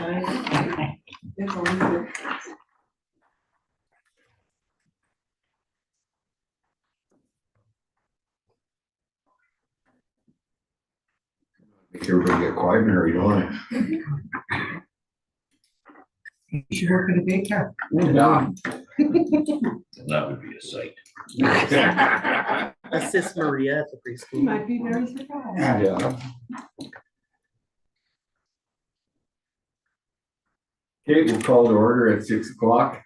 It's always good. Make everybody get quiet or you want You should work in a daycare. Yeah. That would be a sight. Assist Maria at the You preschool. might be very surprised. Yeah. Okay, we'll call to order at 6 o'clock.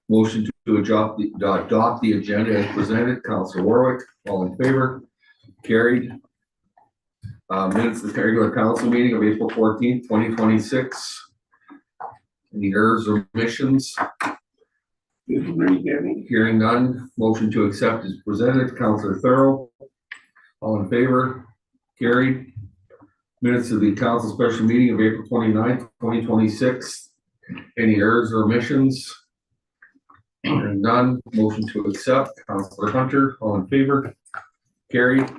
Motion to adopt the agenda as presented. Councilor Warwick, all in favor? Carried. Minutes of the regular council meeting of April 14th, 2026. Any errors or omissions? Hearing none. Motion to accept is presented. Councilor Thorough, all in favor? Carried. Minutes of the council special meeting of April 29th, 2026. Any errors or omissions? Hearing none. Motion to accept. Councilor Hunter, all in favor? Carried.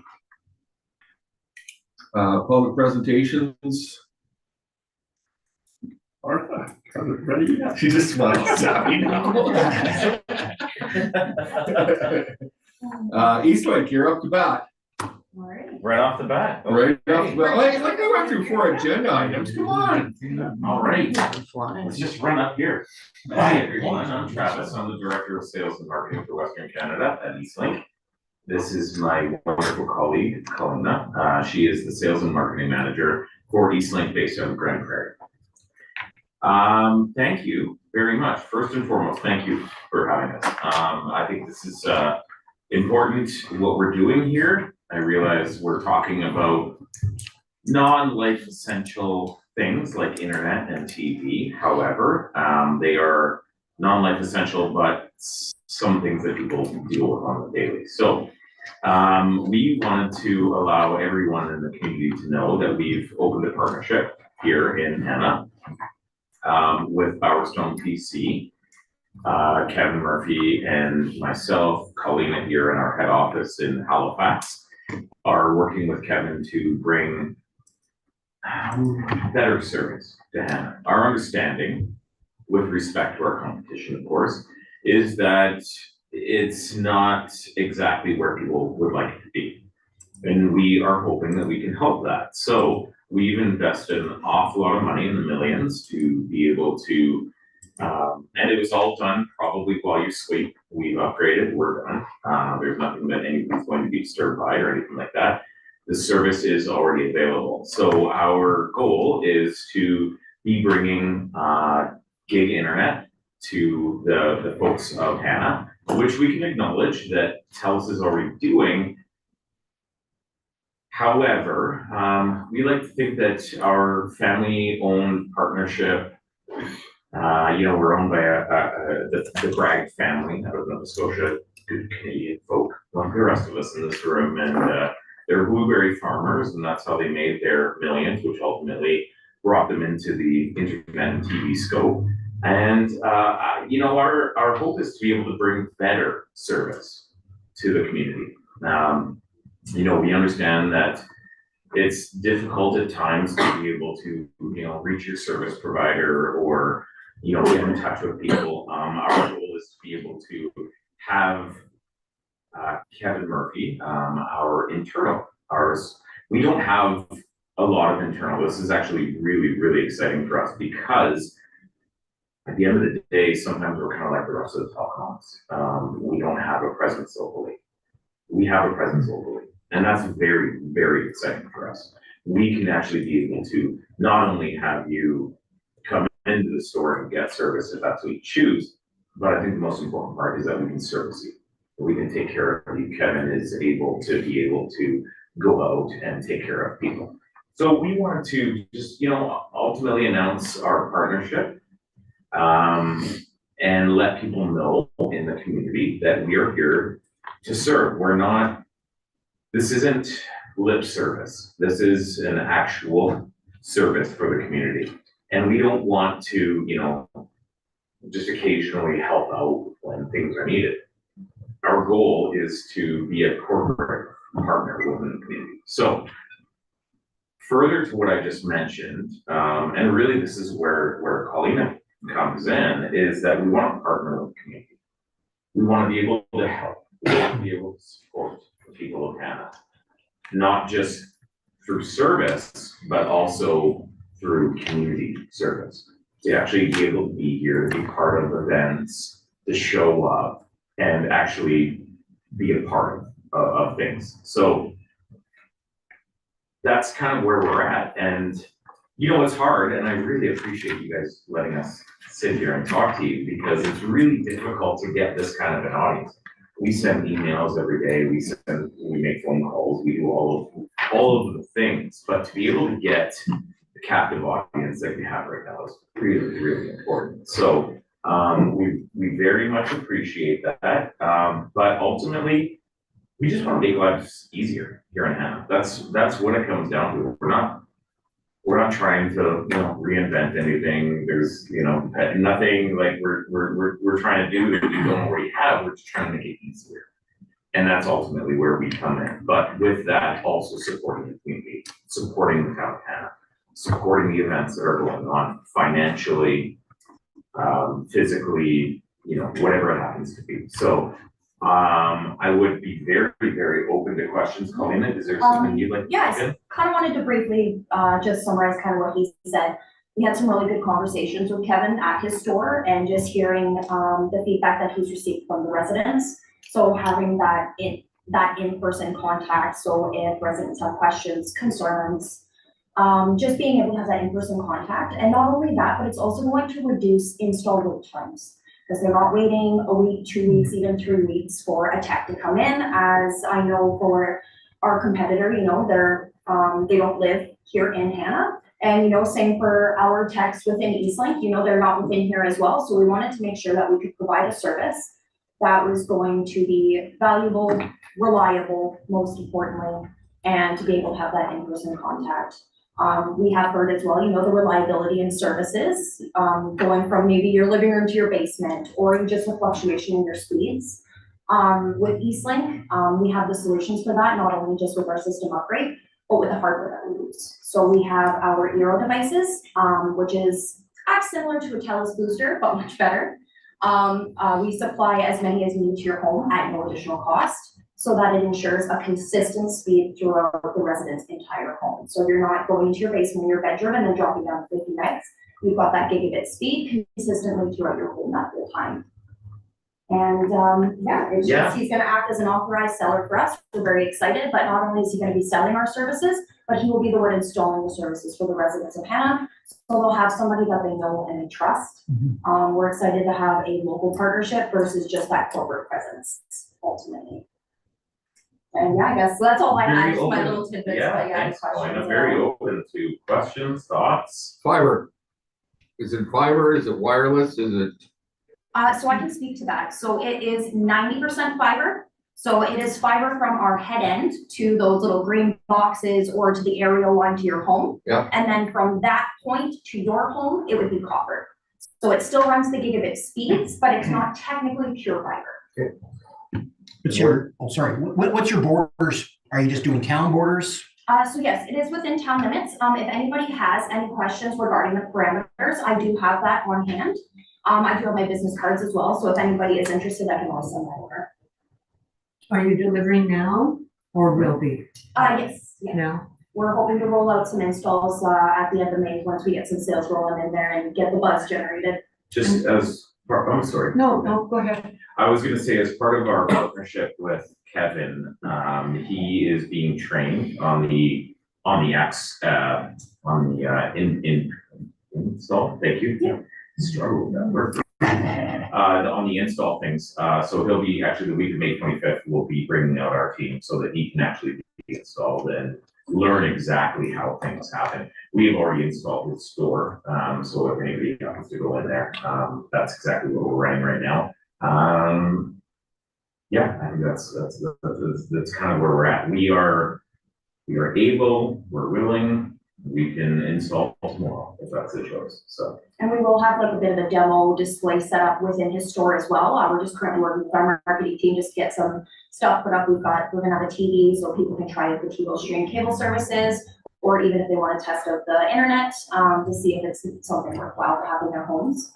Public presentations. Martha, ready? She just smiles at me now. Eastlake, you're up to bat. Right off the bat. Right off the bat. Hey, look, we went through 4 agenda items. Come on. All right, Flying. let's just run up here. Hi, everyone. I'm Travis. I'm the Director of Sales and Marketing for Western Canada at Eastlink. This is my wonderful colleague, Hanna. She is the Sales and Marketing Manager for Eastlink based out of Grand Prairie. Thank you very much. First and foremost, thank you for having us. I think this is important what we're doing here. I realize we're talking about non-life essential things like internet and TV. However, they are non-life essential, but some things that people deal with on the daily. So we wanted to allow everyone in the community to know that we've opened a partnership here in Hanna with Bowerstone PC. Kevin Murphy and myself, Colleen here in our head office in Halifax, are working with Kevin to bring better service to Hanna. Our understanding, with respect to our competition, of course, is that it's not exactly where people would like it to be. And we are hoping that we can help that. So we've invested an awful lot of money, in the millions, to be able to, and it was all done probably while you sleep. We've upgraded, we're done. There's nothing that anyone's going to be disturbed by or anything like that. The service is already available. So our goal is to be bringing gig internet to the folks of Hanna, which we can acknowledge that TELUS is already doing. However, we like to think that our family-owned partnership, we're owned by the Bragg family out of Nova Scotia, good Canadian folk, like the rest of us in this room, and they're blueberry farmers, and that's how they made their millions, which ultimately brought them into the internet and TV scope. And our hope is to be able to bring better service to the community. We understand that it's difficult at times to be able to, reach your service provider or, get in touch with people. Our goal is to be able to have Kevin Murphy, we don't have a lot of internal. This is actually really, really exciting for us because at the end of the day, sometimes we're kind of like the rest of the telecoms. We don't have a presence locally. We have a presence locally, and that's very, very exciting for us. We can actually be able to not only have you come into the store and get service if that's what you choose, but I think the most important part is that we can service you. We can take care of you. Kevin is able to go out and take care of people. So we wanted to just, ultimately announce our partnership and let people know in the community that we are here to serve. This isn't lip service. This is an actual service for the community. And we don't want to, just occasionally help out when things are needed. Our goal is to be a corporate partner within the community. So further to what I just mentioned, and really this is where Colleen comes in, is that we want to partner with the community. We want to be able to help, we want to be able to support the people of Hanna, not just through service, but also through community service. To actually be able to be here, to be part of events, to show up and actually be a part of things. So that's kind of where we're at. And you know, it's hard, and I really appreciate you guys letting us sit here and talk to you, because it's really difficult to get this kind of an audience. We send emails every day, we make phone calls, we do all of the things, but to be able to get the captive audience that we have right now is really, really important. So we very much appreciate that. But ultimately, we just want to make lives easier here in Hanna. That's what it comes down to. We're not trying to, you know, reinvent anything. There's, you know, nothing like we're trying to do that we don't already have. We're just trying to make it easier. And that's ultimately where we come in. But with that, also supporting the community, supporting the town of Hanna, supporting the events that are going on financially, physically, you know, whatever it happens to be. So I would be very, very open to questions. Colleen, is there something you'd like to Yes, say? kind of wanted to briefly just summarize kind of what he said. We had some really good conversations with Kevin at his store, and just hearing the feedback that he's received from the residents. So having that in-person contact, so if residents have questions, concerns, just being able to have that in-person contact. And not only that, but it's also going to reduce install wait times, because they're not waiting a week, 2 weeks, even 3 weeks for a tech to come in. As I know for our competitor, you know, they don't live here in Hanna. And, you know, same for our techs within Eastlink, you know, they're not within here as well. So we wanted to make sure that we could provide a service that was going to be valuable, reliable, most importantly, and to be able to have that in-person contact. We have heard as well, you know, the reliability in services, going from maybe your living room to your basement, or just a fluctuation in your speeds. With Eastlink, we have the solutions for that, not only just with our system upgrade, but with the hardware that we use. So we have our Eero devices, which acts similar to a TELUS booster, but much better. We supply as many as you need to your home at no additional cost, so that it ensures a consistent speed throughout the resident's entire home. So you're not going into your basement, your bedroom, and then dropping down 50 megs. You've got that gigabit speed consistently throughout your home that whole time. And it's just, he's gonna act as an authorized seller for us. We're very excited, but not only is he gonna be selling our services, but he will be the one installing the services for the residents of Hanna. So they'll have somebody that they know and they trust. We're excited to have a local partnership versus just that corporate presence, ultimately. And yeah, I guess that's all I had, just my little tidbits. Yeah, thanks, Colleen. I'm very open to questions, thoughts. Fiber. Is it fiber? Is it wireless? Is it? So I can speak to that. So it is 90% fiber. So it is fiber from our head end to those little green boxes, or to the aerial line to your home. Yeah. And then from that point to your home, it would be copper. So it still runs the gigabit speeds, but it's not technically pure fiber. Okay. What's your borders? Are you just doing town borders? So yes, it is within town limits. If anybody has any questions regarding the parameters, I do have that on hand. I do have my business cards as well, so if anybody is interested, I can always send that over. Are you delivering now or will be? Yes. Yeah. Now? We're hoping to roll out some installs at the end of May, once we get some sales rolling in there and get the buzz generated. Just as, I'm sorry. No, go ahead. I was gonna say, as part of our partnership with Kevin, he is being trained on the install, thank you. Yeah. Struggle with that word. On the install things, so he'll be, actually the week of May 25th, we'll be bringing out our team so that he can actually be installed and learn exactly how things happen. We have already installed his store, so if anybody happens to go in there, that's exactly what we're running right now. Yeah, I think that's kind of where we're at. We are able, we're willing, we can install tomorrow if that's the choice. So. And we will have like a bit of a demo display set up within his store as well. We're just currently working with our marketing team just to get some stuff put up. We're gonna have a TV so people can try the TV stream cable services, or even if they want to test out the internet, to see if it's something worthwhile to have in their homes.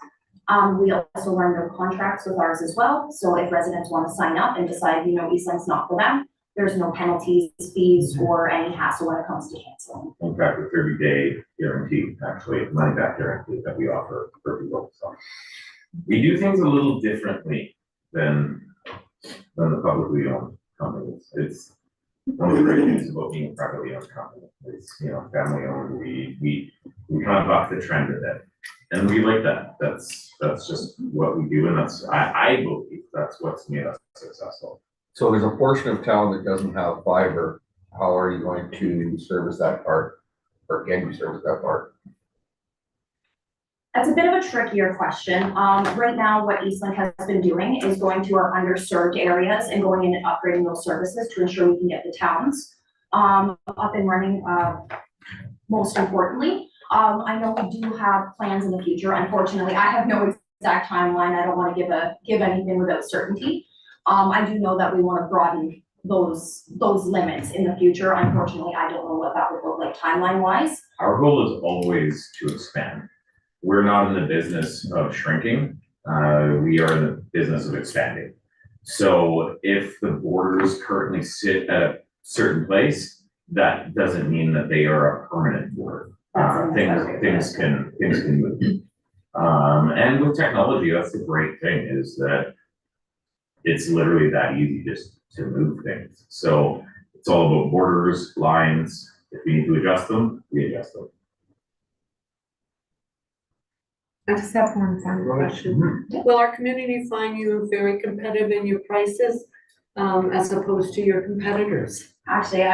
We also run no contracts with ours as well. So if residents want to sign up and decide, Eastling's not for them, there's no penalties, fees, or any hassle when it comes to canceling. In fact, a 30-day guarantee, actually, money back guarantee that we offer for people. So we do things a little differently than the publicly owned companies. It's one of the great things about being a privately owned company. It's, family owned. We kind of buck the trend of that. And we like that. That's just what we do, and I believe that's what's made us successful. So there's a portion of town that doesn't have fiber. How are you going to service that part? Or can you service that part? That's a bit of a trickier question. Right now, what Eastling has been doing is going to our underserved areas and going in and upgrading those services to ensure we can get the towns up and running, most importantly. I know we do have plans in the future. Unfortunately, I have no exact timeline. I don't want to give anything without certainty. I do know that we want to broaden those limits in the future. Unfortunately, I don't know what that would look like timeline wise. Our goal is always to expand. We're not in the business of shrinking. We are in the business of expanding. So if the borders currently sit at a certain place, that doesn't mean that they are a permanent border. Things can move. And with technology, that's the great thing, is that it's literally that easy just to move things. So it's all about borders, lines. If we need to adjust them, we adjust them. I just have one final question. Will our community find you very competitive in your prices, as opposed to your competitors? Actually,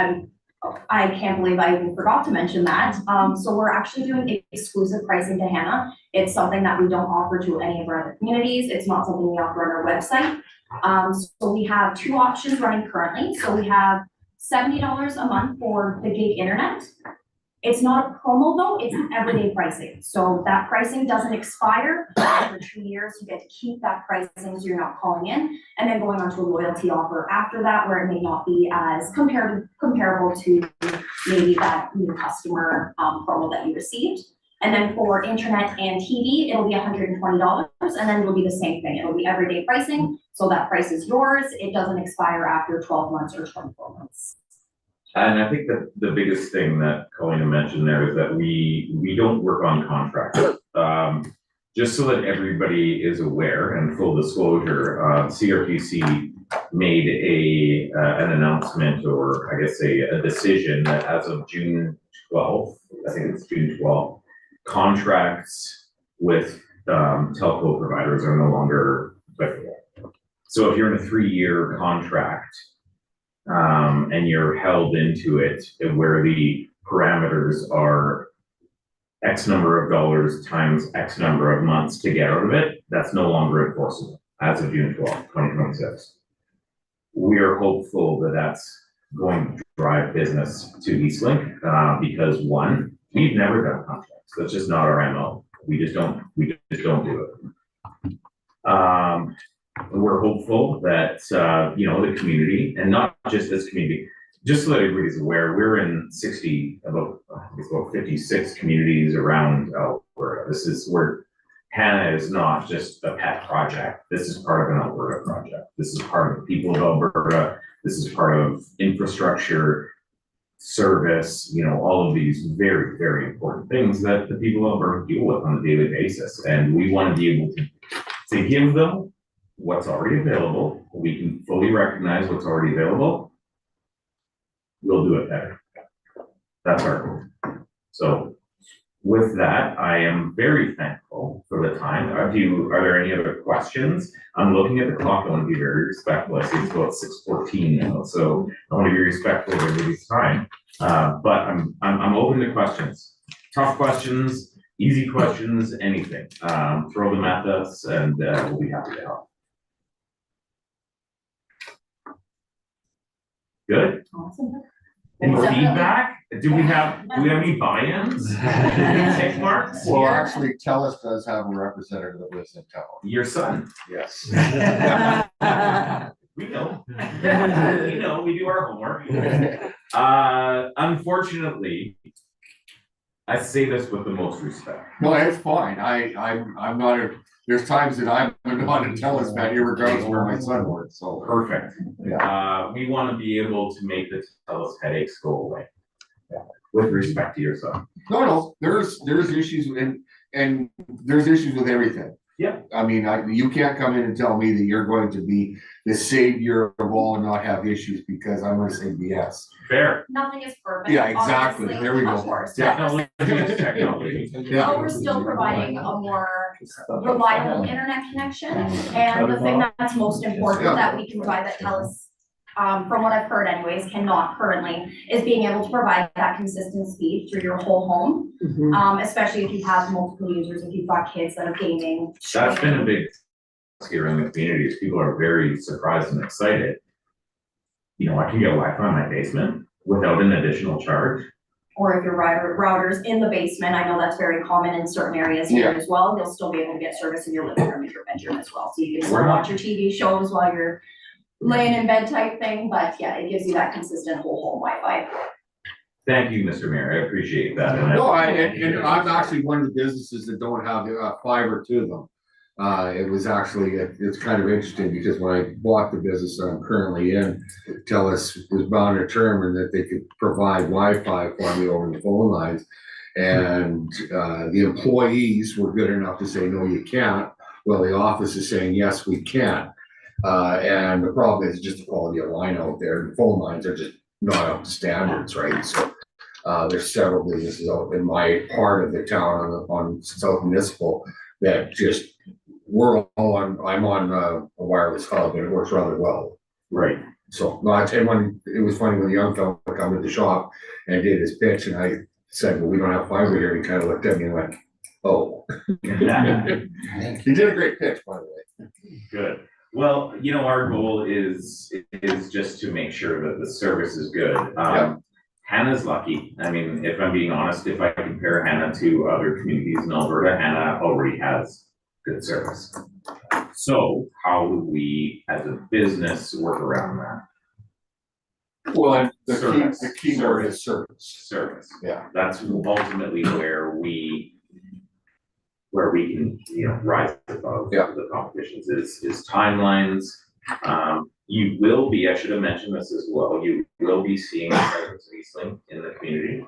I can't believe I even forgot to mention that. So we're actually doing exclusive pricing to Hanna. It's something that we don't offer to any of our other communities. It's not something we offer on our website. So we have two options running currently. So we have $70 a month for the gig internet. It's not a promo though, it's everyday pricing. So that pricing doesn't expire. For 2 years, you get to keep that pricing so you're not calling in, and then going on to a loyalty offer after that, where it may not be as comparable to maybe that new customer promo that you received. And then for internet and TV, it'll be $120, and then it'll be the same thing. It'll be everyday pricing, so that price is yours. It doesn't expire after 12 months or 24 months. And I think that the biggest thing that Colleen mentioned there is that we don't work on contracts. Just so that everybody is aware, and full disclosure, CRTC made an announcement, or I guess a decision, that as of June 12th, I think it's June 12th, contracts with telco providers are no longer applicable. So if you're in a 3-year contract, and you're held into it, where the parameters are X number of dollars times X number of months to get out of it, that's no longer enforceable as of June 12th, 2026. We are hopeful that that's going to drive business to Eastlink, because one, we've never done contracts. That's just not our MO. We just don't do it. We're hopeful that, the community, and not just this community, just so that everybody's aware, we're in about 56 communities around Alberta. This is where Hanna is not just a pet project. This is part of an Alberta project. This is part of the people of Alberta. This is part of infrastructure, service, all of these very, very important things that the people of Alberta deal with on a daily basis. And we want to be able to give them what's already available. We can fully recognize what's already available. We'll do it better. That's our goal. So with that, I am very thankful for the time. Are there any other questions? I'm looking at the clock. I want to be very respectful. I see it's about 6:14 now, so I want to be respectful of everybody's time. But I'm open to questions. Tough questions, easy questions, anything. Throw them at us, and we'll be happy to help. Good. Awesome. Any Definitely. feedback? Do we have any buy-ins? Tick marks? Well, actually, TELUS does have a representative that lives in town. Your son. Yes. We know. We know, we do our homework. Unfortunately, I say this with the most respect. No, it's fine. I'm not, there's times that I'm not a TELUS fan, regardless of where my son works, so. Perfect. We want to be able to make the TELUS headaches go away. With respect to your son. No, there's issues and there's issues with everything. Yeah. I mean, you can't come in and tell me that you're going to be the savior of all and not have issues, because I'm gonna say yes. Fair. Nothing is perfect. Yeah, exactly. Obviously, There we go. Of course. Technology is technology. But we're still providing a more reliable internet connection, and the thing that's most important Yeah. that we can provide that TELUS, from what I've heard anyways, cannot currently, is being able to provide that consistent speed through your whole home. Especially if you have multiple users, if you've got kids that are gaming. That's been a big here in the communities. People are very surprised and excited. You know, I can get Wi-Fi in my basement without an additional charge. Or if your router's in the basement, I know that's very common in certain areas here as well, you'll still be able to get service in your living room and your bedroom as well. So you can still watch your TV shows while you're laying in bed type thing, but yeah, it gives you that consistent whole home Wi-Fi. Thank you, Mr. Mayor. I appreciate that. And No, and I'm actually one of the businesses that don't have fiber to them. It was actually, it's kind of interesting, because when I bought the business that I'm currently in, TELUS was bound to determine that they could provide Wi-Fi for me over the phone lines. And the employees were good enough to say, no, you can't. Well, the office is saying, yes, we can. And the problem is just the quality of line out there. The phone lines are just not up to standards, right? So there's several businesses out in my part of the town on South Municipal that just, I'm on a wireless hub, and it works rather well. right. So, no, I tell you, when it was funny when the young fellow come to the shop and did his pitch, and I said, well, we don't have fiber here. He kind of looked at me and went, oh. He did a great pitch, by the way. Good. Well, you know, our goal is just to make sure that the service is good. Hanna's lucky. I mean, if I'm being honest, if I compare Hanna to other communities in Alberta, Hanna already has good service. So how do we, as a business, work around that? Well, and Service. the key word is service. Service. Yeah. That's ultimately where we can, you know, rise above the competitions is timelines. You will be, I should have mentioned this as well, you will be seeing presence of Eastlink in the community.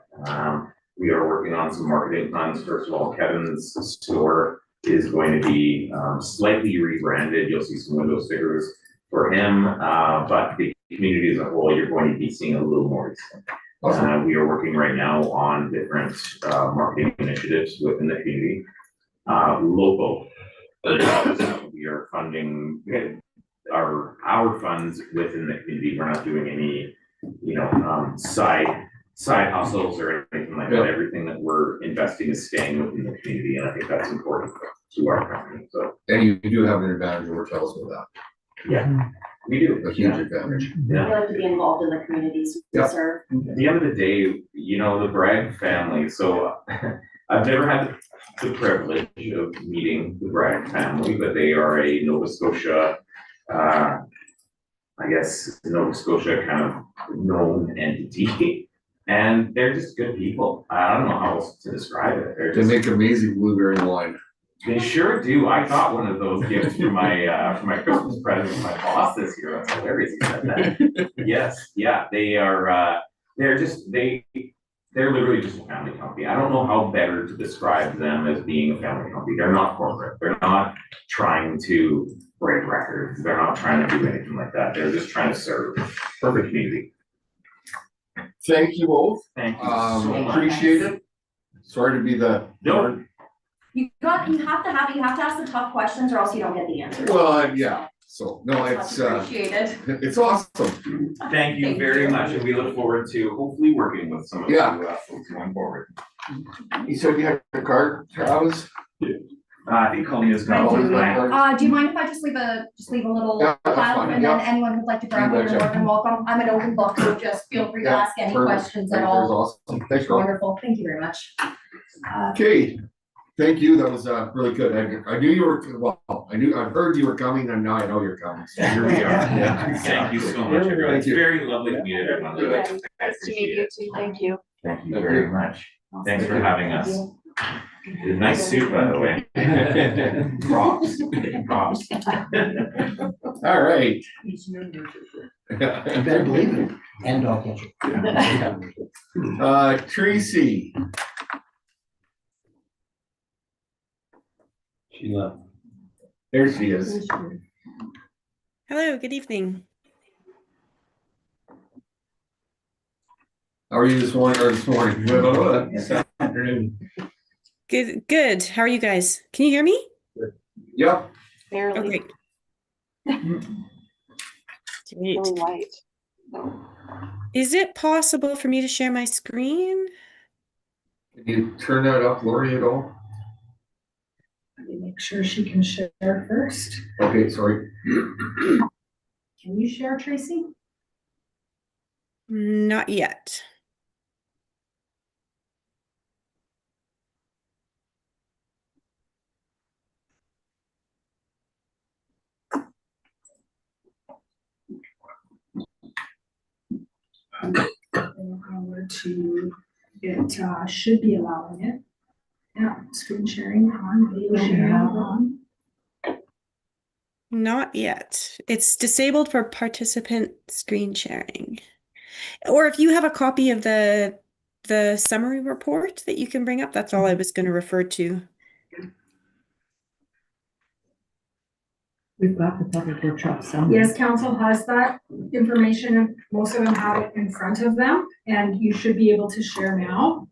We are working on some marketing plans. First of all, Kevin's store is going to be slightly rebranded. You'll see some window stickers for him, but the community as a whole, you're going to be seeing a little more Eastlink. Awesome. We are working right now on different marketing initiatives within the community. Local, we are funding our funds within the community. We're not doing any, you know, side hustles or anything like that. Everything that we're investing is staying within the community, and I think that's important to our company. So, And you do have an advantage over TELUS with that. yeah, we do. A huge advantage. We Yeah. like to be involved in the communities we Yeah. serve. At the end of the day, you know, the Bragg family, so I've never had the privilege of meeting the Bragg family, but they are a Nova Scotia, I guess, Nova Scotia kind of known entity. And they're just good people. I don't know how else to describe it. They're They just, make amazing blueberry wine. they sure do. I got one of those gifts for my Christmas present from my boss this year. That's hilarious. He said that. Yes, yeah, they are, they're literally just a family company. I don't know how better to describe them as being a family company. They're not corporate. They're not trying to break records. They're not trying to do anything like that. They're just trying to serve the community. Thank you both. Thank you so much. Appreciate it. Sorry to be the. No. You have to ask the tough questions or else you don't get the answers. Well, yeah, so, no, That's it's, much appreciated. it's awesome. Thank you Thank very you. much, and we look forward to hopefully working with some of you Yeah. folks going forward. You said you had a card, Travis? I think Colleen got I all do, of mine. Do you mind if I just leave a little Yeah, that's file, fine, and then yeah. anyone who'd like to grab You one, you're betcha. more than welcome. I'm an open book, so just feel free to Yeah, ask any Perfect. questions at That all. was awesome. Thanks, Rob. Wonderful, thank you very much. Okay, thank you. That was really good. I knew you were, well, I've heard you were coming, and now I know you're coming. So here we are. Yeah. Thank you so much, everyone. Thank It's you. very lovely to meet everyone. I Nice to meet appreciate you it. too, thank you. Thank you Thank very you. much. Thanks for having us. Nice suit, by the way. Props, props. All right. You better believe it. And dog catcher. Tracy. She left. There she is. Hello, good evening. How are you this morning or this morning? This afternoon. Good. How are you guys? Can you hear me? Yep. Okay. Great. light. Is it possible for me to share my screen? Can you turn that up, Lori, at all? Let me make sure she can share first. Okay, sorry. Can you share, Tracy? Not yet. Onward to, it should be allowing it. Yeah, screen sharing on, video sharing on. Not yet. It's disabled for participant screen sharing. Or if you have a copy of the summary report that you can bring up, that's all I was going to refer to. We've got the public workshop somewhere. Yes, council has that information. Most of them have it in front of them, and you should be able to share now.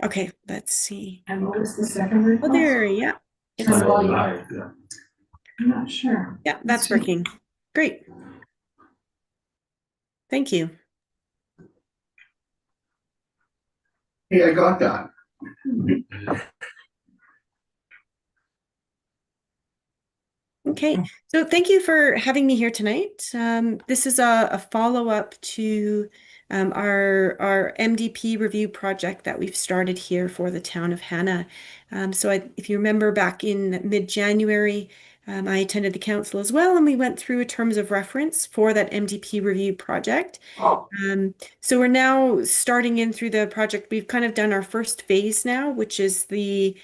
Okay, let's see. And what was the second Oh, request? there, yeah. It's, I'm not sure. yeah, that's working. Great. Thank you. Hey, I got that. Okay, so thank you for having me here tonight. This is a follow-up to our MDP review project that we've started here for the town of Hanna. If you remember back in mid-January, I attended the council as well, and we went through terms of reference for that MDP review project. So we're now starting in through the project. We've kind of done our first phase now, which is the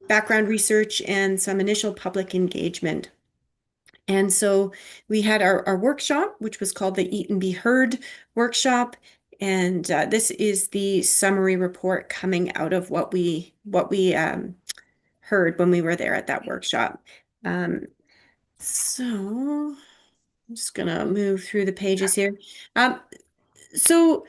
background research and some initial public engagement. And so we had our workshop, which was called the Eat and Be Heard workshop. And this is the summary report coming out of what we heard when we were there at that workshop. So I'm just gonna move through the pages here. So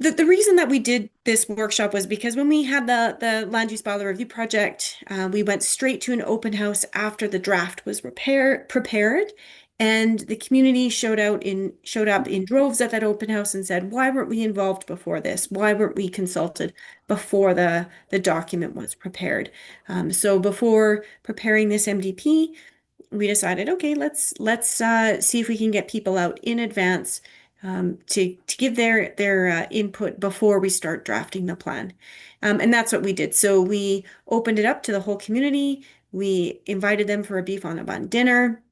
the reason that we did this workshop was because when we had the land use bylaw review project, we went straight to an open house after the draft was prepared, and the community showed up in droves at that open house and said, "Why weren't we involved before this? Why weren't we consulted before the document was prepared?" So before preparing this MDP, we decided, okay, let's see if we can get people out in advance to give their input before we start drafting the plan. And that's what we did. So we opened it up to the whole community. We invited them for a beef on a bun dinner.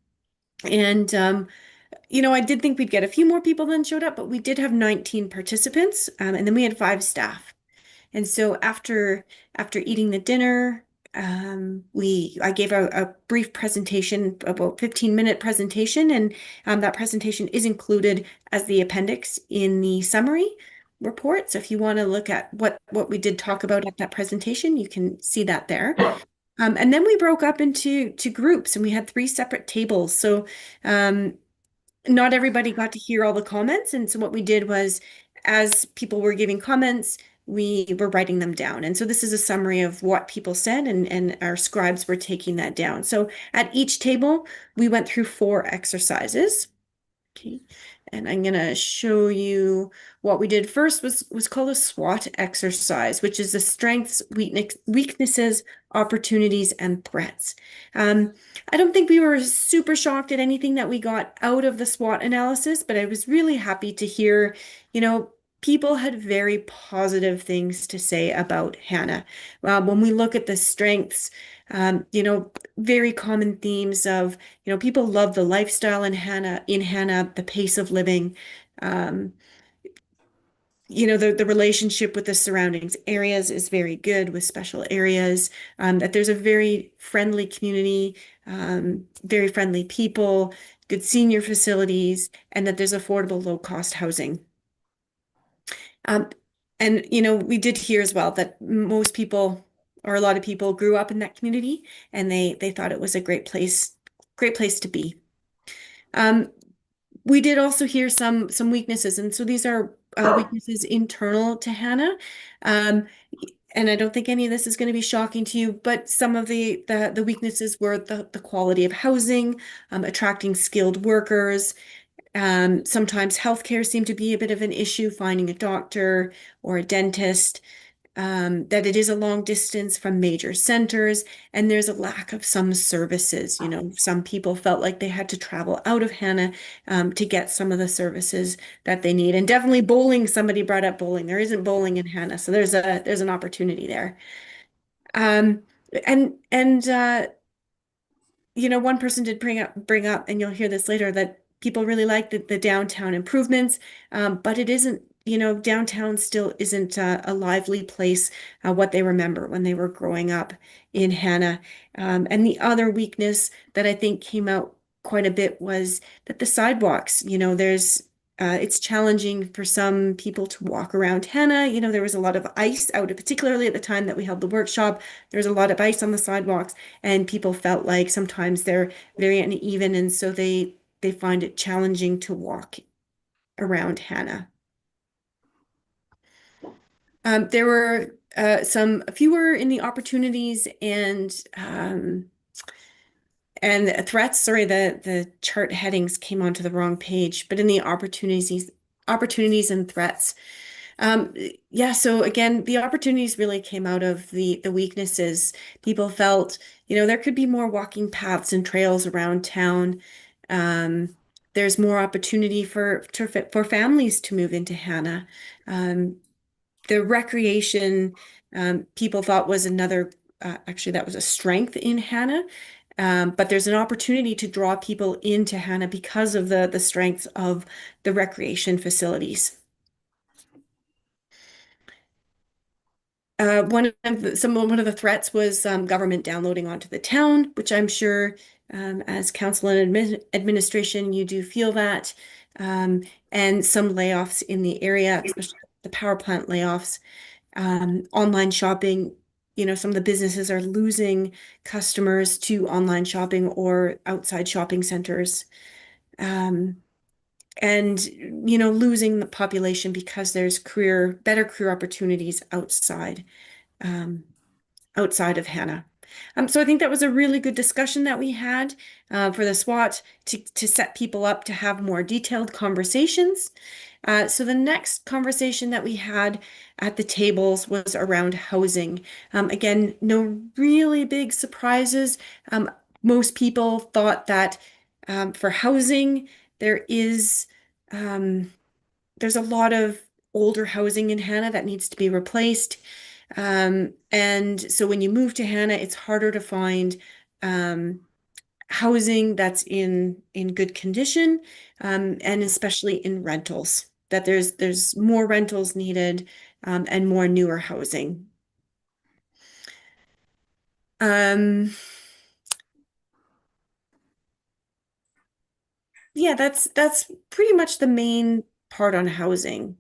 And, I did think we'd get a few more people than showed up, but we did have 19 participants. And then we had 5 staff. And so after eating the dinner, I gave a brief presentation, about 15-minute presentation, and that presentation is included as the appendix in the summary report. So if you want to look at what we did talk about at that presentation, you can see that there. And then we broke up into groups, and we had 3 separate tables. So not everybody got to hear all the comments. And so what we did was, as people were giving comments, we were writing them down. And so this is a summary of what people said, and our scribes were taking that down. So at each table, we went through 4 exercises. Okay. And I'm going to show you what we did first was called a SWOT exercise, which is the strengths, weaknesses, opportunities, and threats. I don't think we were super shocked at anything that we got out of the SWOT analysis, but I was really happy to hear, people had very positive things to say about Hanna. When we look at the strengths, very common themes of, people love the lifestyle in Hanna, the pace of living. the relationship with the surroundings areas is very good with special areas, that there's a very friendly community, very friendly people, good senior facilities, and that there's affordable, low-cost housing. Um, and we did hear as well that most people, or a lot of people, grew up in that community, and they thought it was a great place to be. Um, we did also hear some weaknesses, and so these are weaknesses internal to Hanna. Um, and I don't think any of this is going to be shocking to you, but some of the weaknesses were the quality of housing, attracting skilled workers. Sometimes healthcare seemed to be a bit of an issue, finding a doctor or a dentist, that it is a long distance from major centers, and there's a lack of some services. Some people felt like they had to travel out of Hanna to get some of the services that they need. And definitely bowling, somebody brought up bowling. There isn't bowling in Hanna, so there's an opportunity there. Um, and one person did bring up, and you'll hear this later, that people really like the downtown improvements, but it isn't, downtown still isn't a lively place, what they remember when they were growing up in Hanna. And the other weakness that I think came out quite a bit was that the sidewalks, it's challenging for some people to walk around Hanna. There was a lot of ice out, particularly at the time that we held the workshop. There was a lot of ice on the sidewalks, and people felt like sometimes they're very uneven, and so they find it challenging to walk around Hanna. There were some fewer in the opportunities and threats. Sorry, the chart headings came onto the wrong page, but in the opportunities and threats. Yeah, so again, the opportunities really came out of the weaknesses. People felt, there could be more walking paths and trails around town. There's more opportunity for families to move into Hanna. The recreation, people thought was another, actually that was a strength in Hanna. But there's an opportunity to draw people into Hanna because of the strengths of the recreation facilities. One of the threats was government downloading onto the town, which I'm sure, as council and administration, you do feel that, and some layoffs in the area, especially the power plant layoffs. Online shopping, some of the businesses are losing customers to online shopping or outside shopping centers. And losing the population because there's better career opportunities outside of Hanna. So I think that was a really good discussion that we had for the SWOT to set people up to have more detailed conversations. So the next conversation that we had at the tables was around housing. Again, no really big surprises. Most people thought that for housing, there's a lot of older housing in Hanna that needs to be replaced. And so when you move to Hanna, it's harder to find housing that's in good condition, and especially in rentals, that there's more rentals needed, and more newer housing. Yeah, that's pretty much the main part on housing.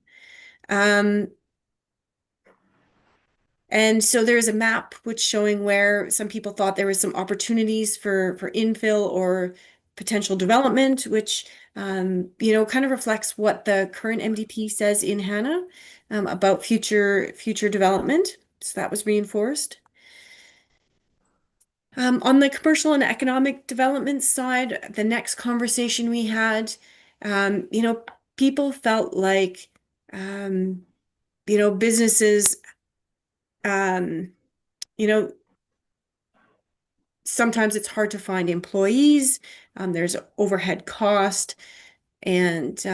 And so there's a map which showing where some people thought there was some opportunities for infill or potential development, which kind of reflects what the current MDP says in Hanna about future development. So that was reinforced. On the commercial and economic development side, the next conversation we had, people felt like businesses, um, you know, sometimes it's hard to find employees. There's overhead cost, and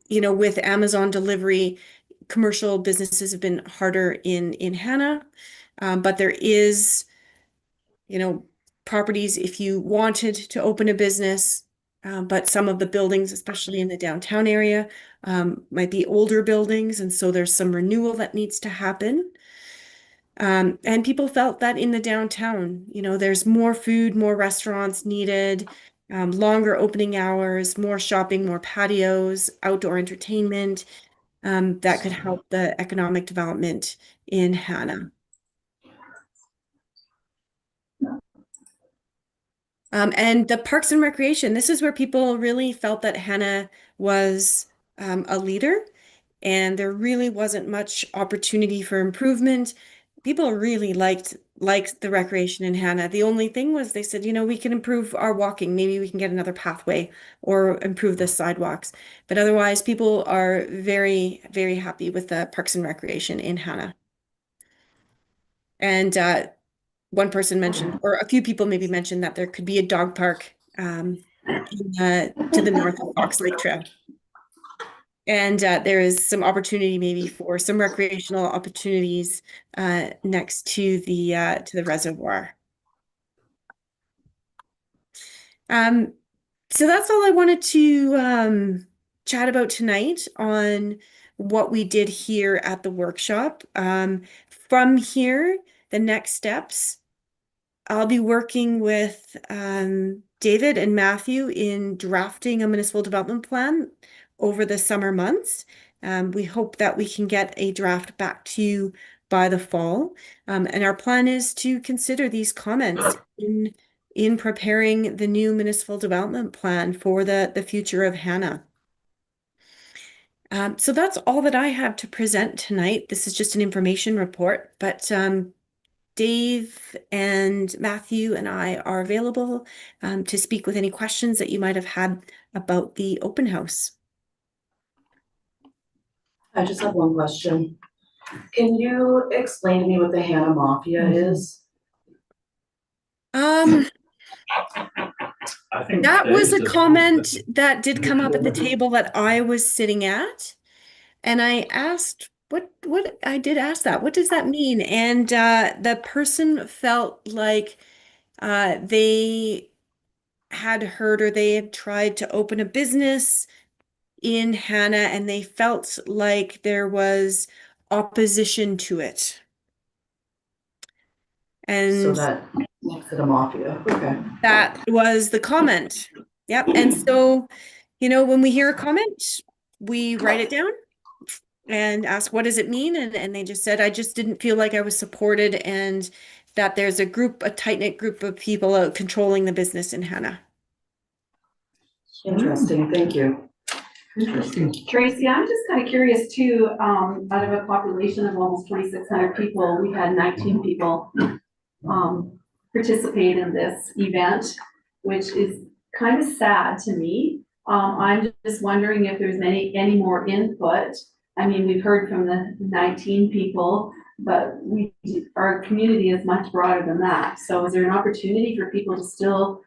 with Amazon delivery, commercial businesses have been harder in Hanna, but there is, properties if you wanted to open a business But some of the buildings, especially in the downtown area, might be older buildings, and so there's some renewal that needs to happen. And people felt that in the downtown, there's more food, more restaurants needed, longer opening hours, more shopping, more patios, outdoor entertainment, that could help the economic development in Hanna. And the Parks and Recreation, this is where people really felt that Hanna was a leader, and there really wasn't much opportunity for improvement. People really liked the recreation in Hanna. The only thing was they said, we can improve our walking. Maybe we can get another pathway or improve the sidewalks. But otherwise, people are very, very happy with the Parks and Recreation in Hanna. And one person mentioned, or a few people maybe mentioned, that there could be a dog park to the north of Fox Lake Trail. And there is some opportunity maybe for some recreational opportunities next to the reservoir. So that's all I wanted to chat about tonight on what we did here at the workshop. From here, the next steps, I'll be working with David and Matthew in drafting a municipal development plan over the summer months. We hope that we can get a draft back to you by the fall. And our plan is to consider these comments in preparing the new municipal development plan for the future of Hanna. So that's all that I have to present tonight. This is just an information report, but Dave and Matthew and I are available to speak with any questions that you might have had about the open house. I just have one question. Can you explain to me what the Hanna Mafia is? I think That was a comment that did come up at the table that I was sitting at, and I asked, what I did ask that, what does that mean? And the person felt like they had heard, or they had tried to open a business in Hanna, and they felt like there was opposition to it. So And that makes it a mafia, okay. that was the comment. Yep. And so, when we hear a comment, we write it down and ask, what does it mean? And they just said, I just didn't feel like I was supported, and that there's a tight-knit group of people out controlling the business in Hanna. Interesting, thank you. Interesting. Tracy, I'm just kind of curious too, out of a population of almost 2,600 people, we had 19 people participate in this event, which is kind of sad to me. I'm just wondering if there's any more input. I mean, we've heard from the 19 people, but our community is much broader than that. So is there an opportunity for people to still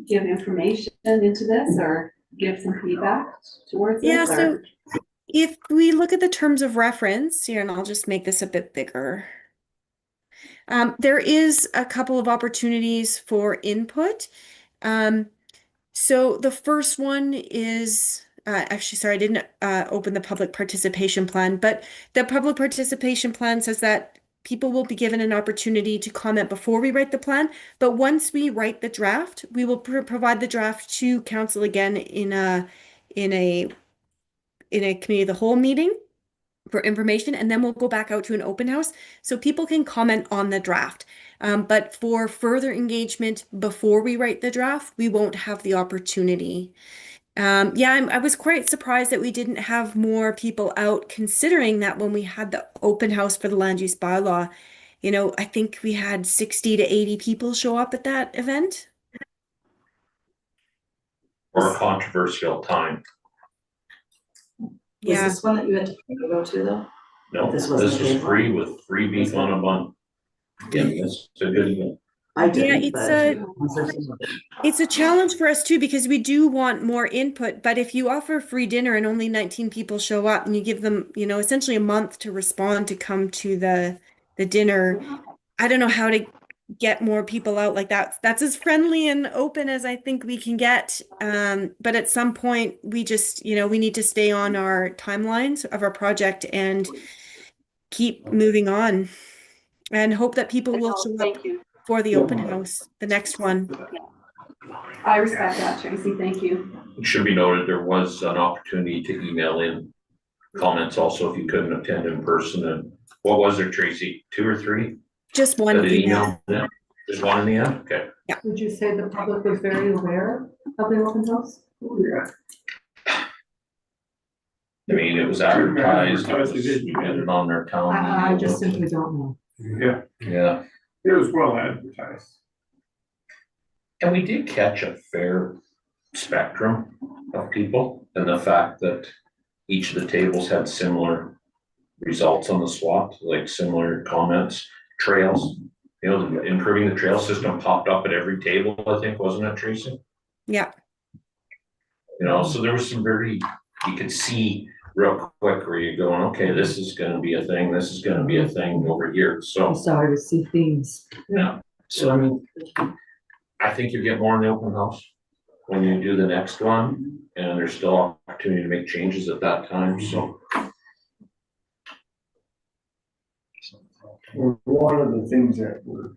give information into this or give some feedback towards this? Yeah, so if we look at the terms of reference here, and I'll just make this a bit bigger. There is a couple of opportunities for input. So the first one is, actually, sorry, I didn't open the public participation plan, but the public participation plan says that people will be given an opportunity to comment before we write the plan. But once we write the draft, we will provide the draft to council again in a committee of the whole meeting for information, and then we'll go back out to an open house so people can comment on the draft. But for further engagement before we write the draft, we won't have the opportunity. I was quite surprised that we didn't have more people out, considering that when we had the open house for the land use bylaw, I think we had 60 to 80 people show up at that event. Or a controversial time. Was Yeah. this one that you had to go to though? No, This this was was the big free with free beef on a bun. Yeah, that's a good event. I didn't, It's a challenge for us too, because we do want more input. But if you offer free dinner and only 19 people show up, and you give them, essentially a month to respond to come to the dinner, I don't know how to get more people out. Like that's as friendly and open as I think we can get. But at some point we just, we need to stay on our timelines of our project and keep moving on and hope that people will show up Thank you. for the open house, the next one. I respect that, Tracy. Thank you. It should be noted, there was an opportunity to email in comments also if you couldn't attend in person. And what was there, Tracy? 2 or 3? Just one That it email. emailed in? Just one in the end? Okay. Would you say the public was very aware of the open house? I mean, it was advertised, it was printed on their town. I just simply don't know. Yeah. Yeah. It was well advertised. And we did catch a fair spectrum of people, and the fact that each of the tables had similar results on the SWOT, like similar comments, trails. Improving the trail system popped up at every table, I think, wasn't it, Tracy? Yeah. So there was some you could see real quick where you're going, okay, this is gonna be a thing, this is gonna be a thing over here, so. Sorry to see themes. Yeah, so I mean, I think you get more in the open house when you do the next one, and there's still opportunity to make changes at that time, so. Well, one of the things that were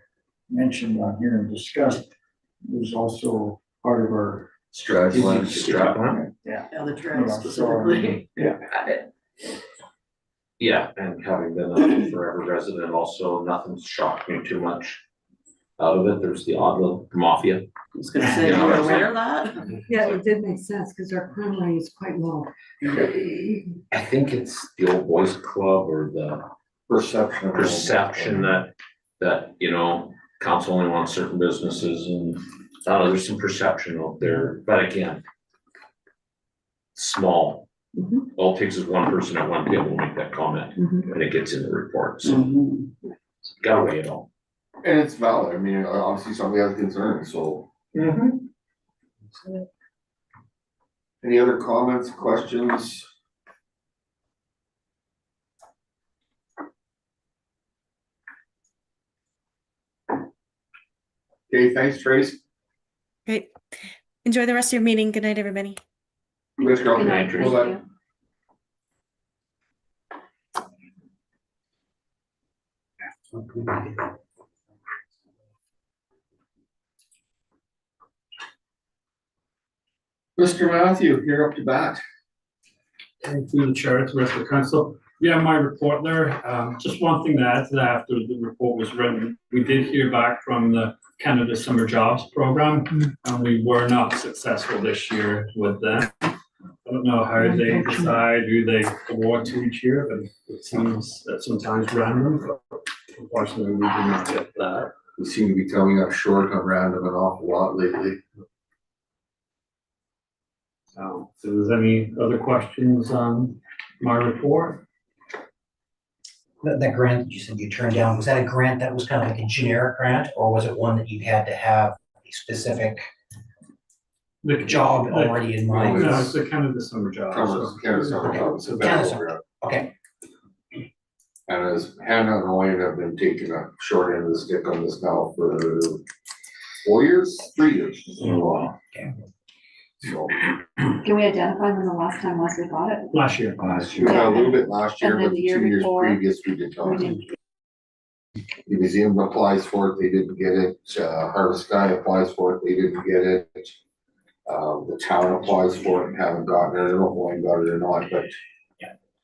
mentioned on here and discussed was also part of our. Strategy. Strap on. Yeah. Yeah, the Yeah, trails so, specifically. Yeah. Yeah, and having been a forever resident also, nothing's shocked me too much out of it. There's the odd little mafia. I was gonna say, Yeah, you were I was aware of that? Yeah, it did make sense because our crime rate is quite low. I think it's the old boys club or the perception that, council only wants certain businesses and, I don't know, there's some perception out there, but again, small. All it takes is one person at one table to make that comment and it gets in the report, so gotta weigh it all. And it's valid, I mean, obviously somebody has concerns, so. Any other comments, questions? Okay, thanks, Trace. Great. Enjoy the rest of your meeting. Good night, everybody. Let's go. Good night, Well, thank that- you. Mr. Matthew, you're up to bat. Through the chair to the rest of the council. Yeah, my report there, just one thing to add to that after the report was written. We did hear back from the Canada Summer Jobs Program and we were not successful this year with them. I don't know how they decide who they award to each year, but it seems that sometimes random, but unfortunately we do not get that. We seem to be coming up short on random an awful lot lately. So if there's any other questions on my report? That grant that you said you turned down, was that a grant that was kind of like a generic grant, or was it one that you had to have a specific job already in mind? No, it's the Canada Summer Jobs. Canada Summer Jobs. It's a Canada federal Summer. grant. Okay, And as Hanna and Wayne have been taking a short end of the stick on this now for 4 years, 3 years. okay. So, Can we identify when the last time was we got it? Last year. we had a little bit last year, And then but the the year 2 years before, previous, we did we not. didn't. The museum applies for it, they didn't get it. Harvest Sky applies for it, they didn't get it. The town applies for it and haven't gotten it. I don't know if Wayne got it or not, but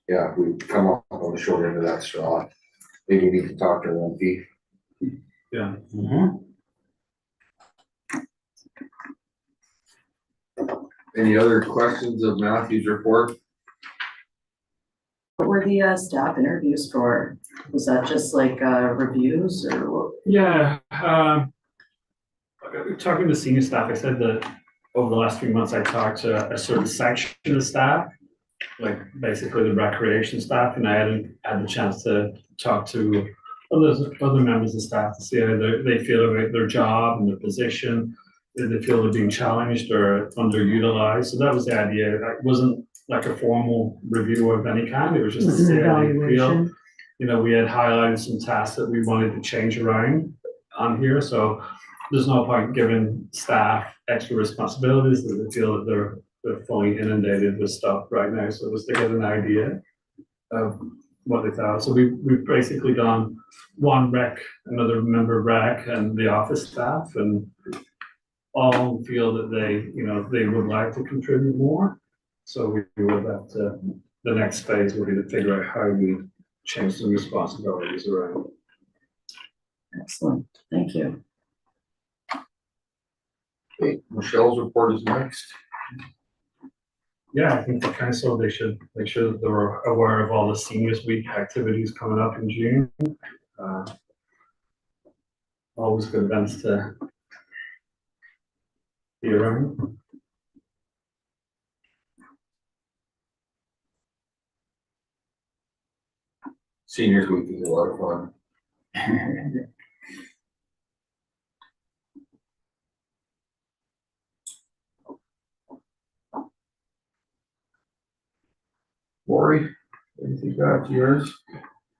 yeah, we've come up on the short end of that straw. Maybe we need to talk to MP. Yeah. Any other questions of Matthew's report? What were the staff interviews for? Was that just like reviews or what? Yeah, talking to senior staff, I said that over the last 3 months, I talked to a certain section of staff, like basically the recreation staff, and I hadn't had the chance to talk to other members of staff to see how they feel about their job and their position. Did they feel they're being challenged or underutilized? So that was the idea. It wasn't like a formal review of any kind. It was just to see how they feel. Evaluation. We had highlighted some tasks that we wanted to change around. on here, so there's no point giving staff extra responsibilities, as they feel that they're fully inundated with stuff right now, so it was to get an idea of what they thought. So we've basically done one rec, another member rec, and the office staff, and all feel that they would like to contribute more. So we would have to, the next phase would be to figure out how we change some responsibilities around. Excellent, thank you. Okay, Michelle's report is next. Yeah, I think the council, they should make sure that they're aware of all the seniors week activities coming up in June. Always good events to be around. Seniors week is a lot of fun. Lori, anything got yours?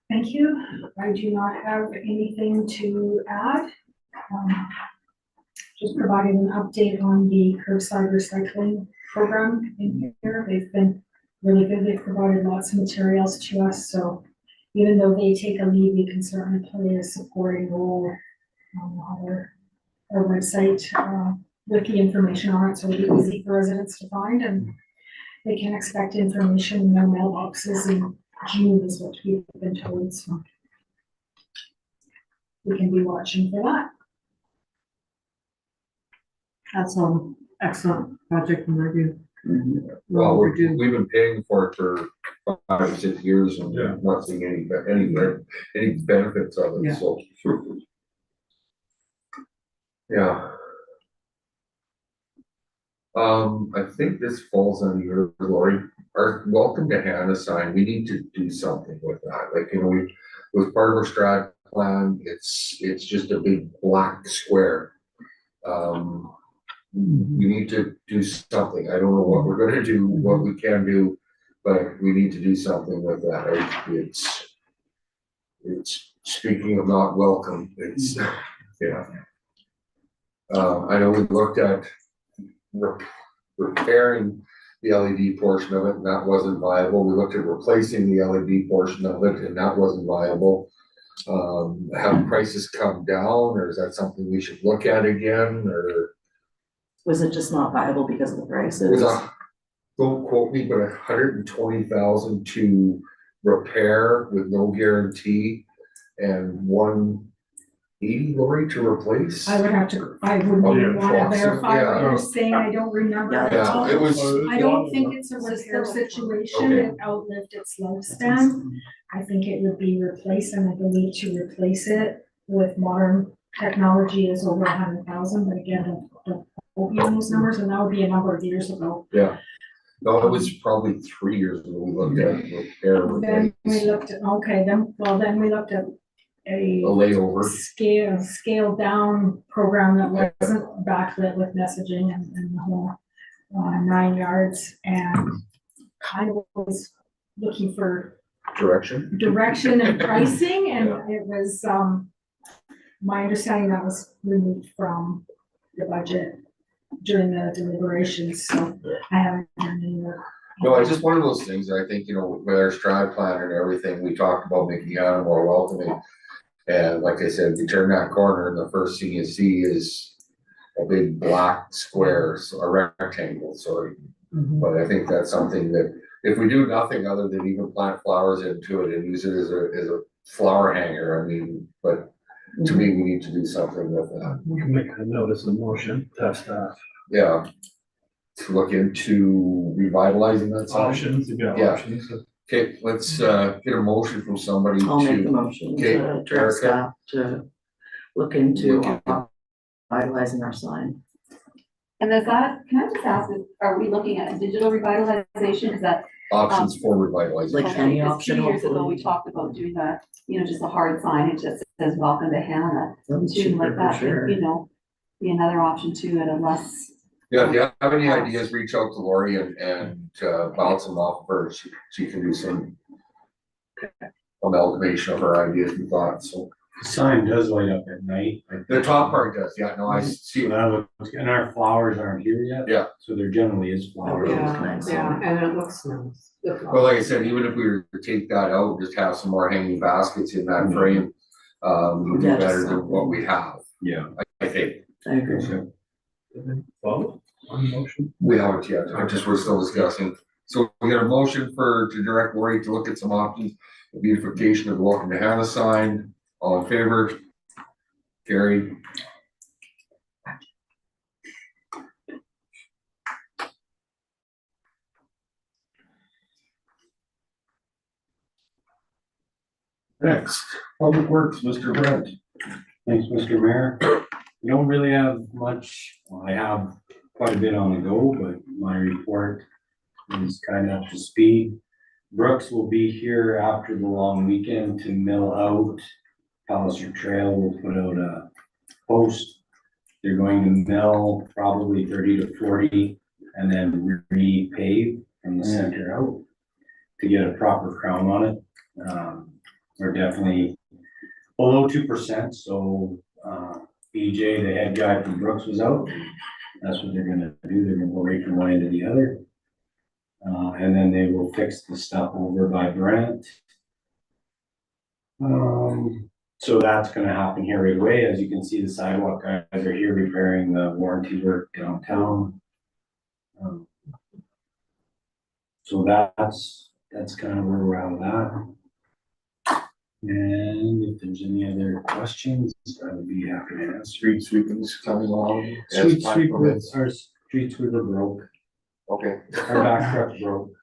Thank you. I do not have anything to add. Just providing an update on the curbside recycling program in here. They've been really good. They've provided lots of materials to us, so even though they take a lead, we can certainly play a supporting role on our website with the information on it, so it'll be easy for residents to find, and they can expect information in their mailboxes in June is what we've been told, so we can be watching for that. That's an excellent project in review. Well, we've been paying for it for 5 or 6 years and Yeah. not seeing any benefits of it, Yeah. so. Yeah. I think this falls under your, Lori, our welcome to Hanna sign, we need to do something with that, like, with part of our strat plan, it's just a big black square. We need to do something, I don't know what we're gonna do, what we can do, but we need to do something with that, it's speaking of not welcome, it's, yeah. I know we looked at repairing the LED portion of it, and that wasn't viable. We looked at replacing the LED portion of it, and that wasn't viable. Have prices come down, or is that something we should look at again, or? Was it just not viable because of the It prices? was don't quote me, but 120,000 to repair with no guarantee, and 180, Lori, to replace. I wouldn't even want to verify what Yeah. you're saying, I don't remember. Yeah, at all. it was. I don't think it's a repair situation, Okay. it outlived its lifespan. I think it would be replaced, and I believe to replace it with modern technology is over 100,000, but again, don't quote me on those numbers, and that would be a number of years ago. Yeah. No, it was probably 3 years ago we looked at repair. Then we looked at, okay, then we looked at A layover. scaled down program that wasn't backlit with messaging and the whole 9 yards, and kind of was looking for Direction. and pricing, and it was, my understanding that was removed from the budget during the deliberations, so I haven't done any work. No, it's just one of those things, I think, with our strat plan and everything, we talked about making Hanna more welcoming. And like I said, you turn that corner and the first thing you see is a big black square, so a rectangle, sorry. But I think that's something that, if we do nothing other than even plant flowers into it and use it as a flower hanger, I mean, but to me, we need to do something with that. We can make a notice of motion, test staff. Yeah. To look into revitalizing that sign. Options, you got Yeah. options. Okay, let's get a motion from somebody I'll make the to, motion Okay, to direct Erica. staff to look into Look into- vitalizing our sign. And is that, can I just ask, are we looking at digital revitalization? Is that? options for revitalizing. Like Okay, any 'cause option, 2 years ago, hopefully. we talked about doing the, just a hard sign, it just says welcome to Hanna. That's Something cheaper like for that, sure. be another option too at a less. Yeah, if you have any ideas, reach out to Lori and bounce them off her, she can do some amalgamation of her ideas and thoughts, so. Sign does light up at night. The top part does, yeah, no, I see So it. that looks, and our flowers aren't here yet. Yeah. So there generally is flowers. Yeah, and it looks nice. Well, like I said, even if we were to take that out, just have some more hanging baskets in that frame, would be Yeah, better just than what we have, Yeah. I think. I agree. Follow on the motion? We haven't yet, we're still discussing. So we got a motion to direct Lori to look at some options, the beautification of the Welcome to Hanna sign, all in favor? Carried. Next, Public Works, Mr. Brent. Thanks, Mr. Mayor. We don't really have much, well, I have quite a bit on the go, but my report is kind of up to speed. Brooks will be here after the long weekend to mill out. Palliser Trail will put out a post. They're going to mill probably 30 to 40 and then repave from the center out to get a proper crown on it. We're definitely below 2%, so BJ, the head guy from Brooks, was out. That's what they're gonna do, they're gonna go right from one end to the other. And then they will fix the stuff over by Brent. So that's gonna happen here right away. As you can see, the sidewalk guys are here repairing the warranty work downtown. So that's kind of where we're at with that. And if there's any other questions, I would be happy to answer. Street sweepings coming along. Street sweeper, our street sweeper broke. Okay. Our back truck broke.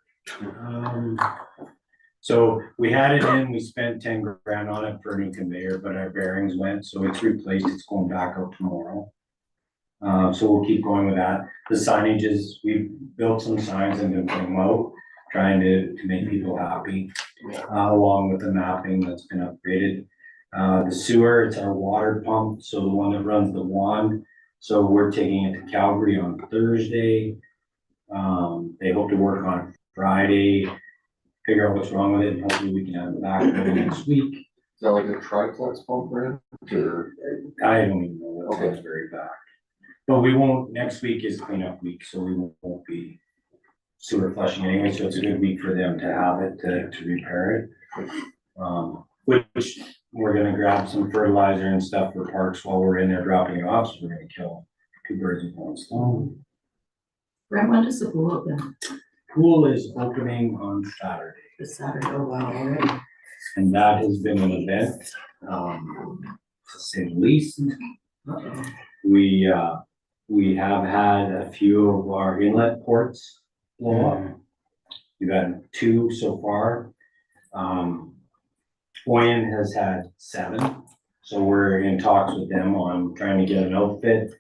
So we had it in, we spent 10 grand on it for a new conveyor, but our bearings went, so it's replaced, it's going back out tomorrow. So we'll keep going with that. The signage is, we've built some signs and been putting them out, trying to make people happy, along with the mapping that's been upgraded. The sewer, it's our water pump, so the one that runs the wand. So we're taking it to Calgary on Thursday. They hope to work on it Friday, figure out what's wrong with it, and hopefully we can have it back early next week. Is that like a triplex pump, Brent? Or? I don't even know, that sounds very bad. But we won't, next week is cleanup week, so we won't be sewer flushing anyway, so it's a good week for them to have it, to repair it. Which we're gonna grab some fertilizer and stuff for parks while we're in there dropping it off, so we're gonna kill 2 birds with 1 stone. Brent, when does the pool open? Pool is opening on Saturday. This Saturday, oh wow, already. And that has been an event, to say the least. We have had a few of our inlet ports blow up. We've had 2 so far. Boyan has had 7, so we're in talks with them on trying to get an outfit.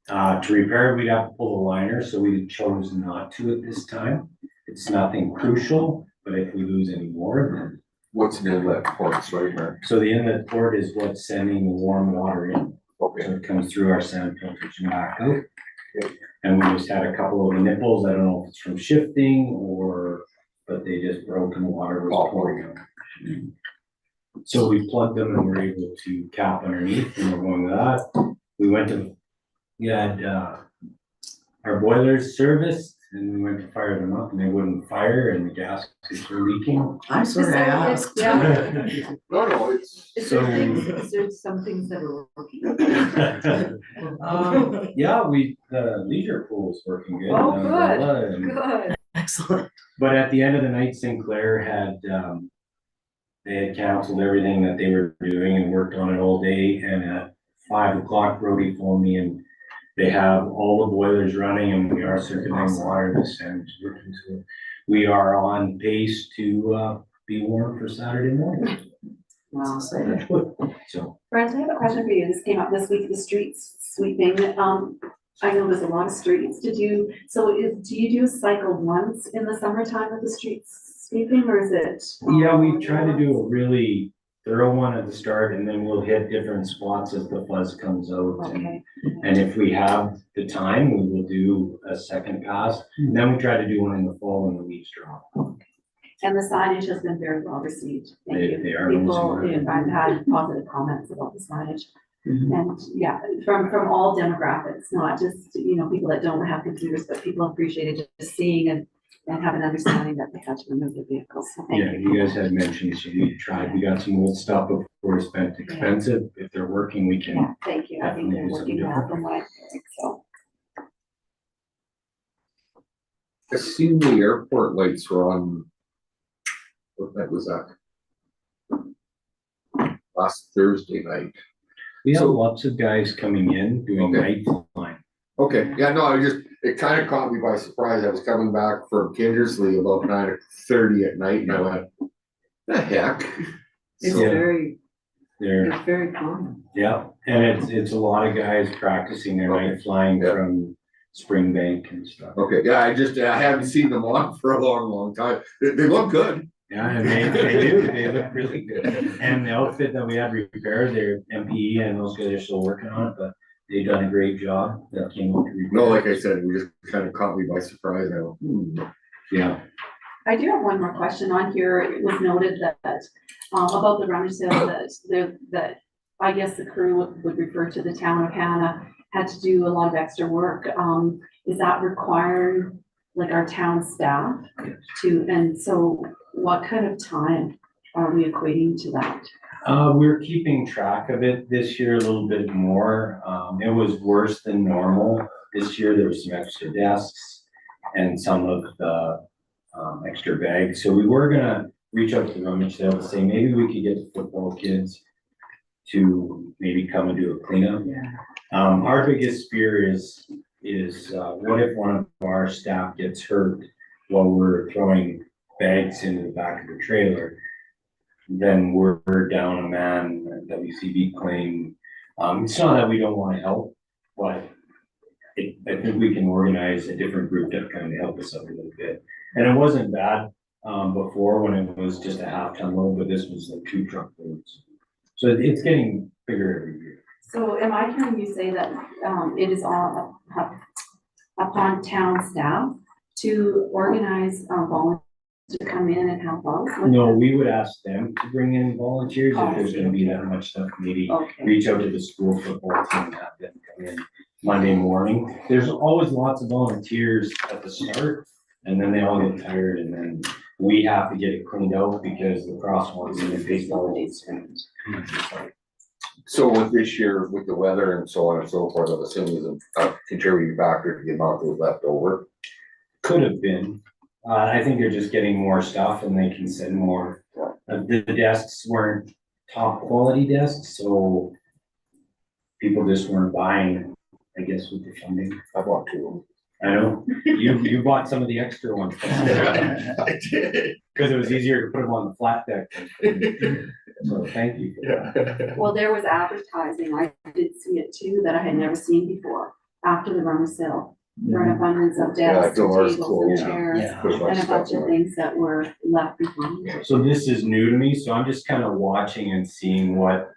To repair it, we'd have to pull the liner, so we chose not to at this time. It's nothing crucial, but if we lose any more, then. What's an inlet port, right, Mark? So the inlet port is what's sending the warm water in. Okay. So it comes through our sand filters and back out. And we just had a couple of nipples, I don't know if it's from shifting but they just broke and the water was pouring out. So we plugged them and we're able to cap underneath, and we're going with that. We had our boilers serviced, and we went to fire them up and they wouldn't fire, and the gaskets were leaking. I'm sorry, I asked. Yeah. No, it's. Is there some things that are working? Yeah, the leisure pool is working good. Oh, good. Good. Excellent. But at the end of the night, Sinclair had, they had canceled everything that they were doing and worked on it all day, and at 5 o'clock, Brody phoned me, and they have all the boilers running, and we are circulating water, the sand is working, so we are on pace to be warm for Saturday morning. Wow, So, Brent, I have a question for you. This came up this week, the streets sweeping. I know there's a lot of streets. Do you do a cycle once in the summertime of the streets sweeping, or is it? yeah, we try to do a really thorough one at the start, and then we'll hit different spots as the fuzz comes out. Okay. And if we have the time, we will do a second pass. And then we try to do one in the fall when the leaves drop. And the signage has been very well received. Thank They- you. they are People, losing and I've had positive comments about the signage. And yeah, from all demographics, not just, you know, people that don't have computers, but people appreciated just seeing and have an understanding that they had to remove their vehicles. So thank Yeah, you guys had mentioned, so we tried, we got some old stuff before it's spent expensive. If they're working, we Yeah, can. thank you. I think they're working well from what I think, so. I seen the airport lights were on. What night was that? Last Thursday night. We have So- lots of guys coming in doing Okay. night flying. Okay, yeah, no, it kind of caught me by surprise. I was coming back from Kindersley about 9:30 at night and I went, the heck? It's So- very, They're, it's very common. yeah, and it's a lot of guys practicing their night flying Yeah. from Springbank and stuff. Okay, yeah, I haven't seen them on for a long time. They look good. Yeah, and they do, they look really good. And the outfit that we had repaired, their MPE and those guys are still working on it, but they've done a great job. That came out to repair. No, like I said, it just kind of caught me by surprise. I went, Yeah, I do have one more question on here. It was noted that, about the rummage sale, that I guess the crew would refer to the town of Hanna, had to do a lot of extra work. Is that requiring like our town staff to, and so what kind of time are we equating to that? we're keeping track of it this year a little bit more. It was worse than normal. This year, there was some extra desks and some of the, extra bags. So we were gonna reach out to the rummage sale to say, maybe we could get the football kids to maybe come and do a cleanup. Our biggest fear is what if one of our staff gets hurt while we're throwing bags into the back of the trailer? Then we're down a man, WCB claim. It's not that we don't wanna help, but I think we can organize a different group to kind of help us out a little bit. And it wasn't bad, before when it was just a half-ton load, but this was like 2 truckloads. So it's getting bigger every year. So am I hearing you say that, it is all upon town staff to organize, volunteers to come in and help out? with No, that? we would ask them to bring in volunteers if there's gonna be that much stuff, maybe Okay. reach out to the school football team and have them come in Monday morning. There's always lots of volunteers at the start, and then they all get tired, and then we have to get it cleaned out because the crosswalks and the baseball needs. So with this year, with the weather and so on and so forth, I'm assuming is a contributing factor to the amount that was left over. Could have been. I think they're just getting more stuff and they can send more. The desks weren't top quality desks, so people just weren't buying, I guess, with the funding. I bought 2. I know, you bought some of the extra ones. I did. Cause it was easier to put them on the flat deck. So thank you. Well, there was advertising, I did see it too, that I had never seen before, after the rummage sale. There were an abundance of desks, and doors tables and closed. chairs, Yeah. Put a bunch and a of bunch stuff of on it. things that were left behind. So this is new to me, so I'm just kind of watching and seeing what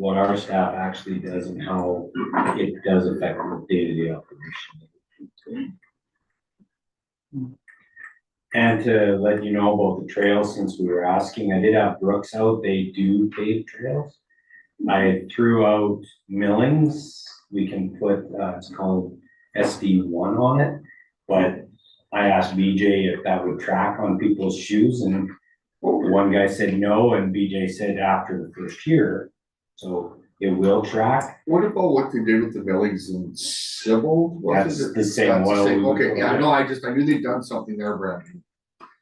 our staff actually does and how it does affect the day-to-day operation. And to let you know about the trails, since we were asking, I did have Brooks out, they do pave trails. I threw out millings, we can put, it's called SD1 on it, but I asked BJ if that would track on people's shoes, and one guy said no, and BJ said after the first year, so it will track. What about what they did with the millings in Civil? That's the same oil. Okay, yeah, I know, I knew they'd done something there, Brandon.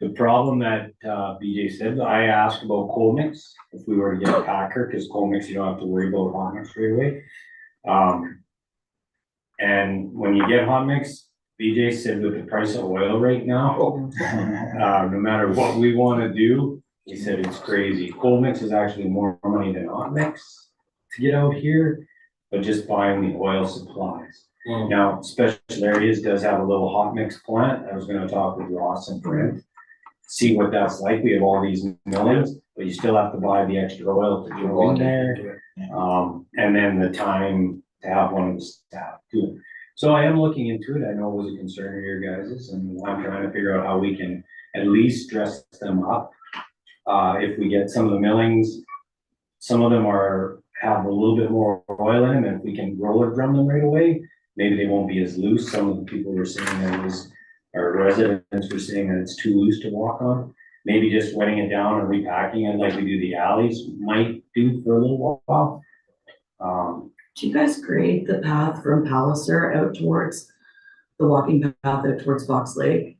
The problem that BJ said, I asked about coal mix, if we were to get a packer, because coal mix, you don't have to worry about hot mix right away. And when you get hot mix, BJ said with the price of oil right now, no matter what we wanna do, he said it's crazy. Coal mix is actually more money than hot mix to get out here, but just buying the oil supplies. Now, Special Areas does have a little hot mix plant. I was gonna talk with Ross and Brent, see what that's like. We have all these millings, but you still have to buy the extra oil to go in there. And then the time to have one of the staff do it. So I am looking into it. I know it was a concern of your guys's, and I'm trying to figure out how we can at least dress them up. If we get some of the millings, some of them have a little bit more oil in them, and if we can roller drum them right away, maybe they won't be as loose. Some of the people were saying our residents were saying that it's too loose to walk on. Maybe just wetting it down and repacking it like we do the alleys might do for a little while. Do you guys grade the path from Palliser out towards the walking path out towards Fox Lake?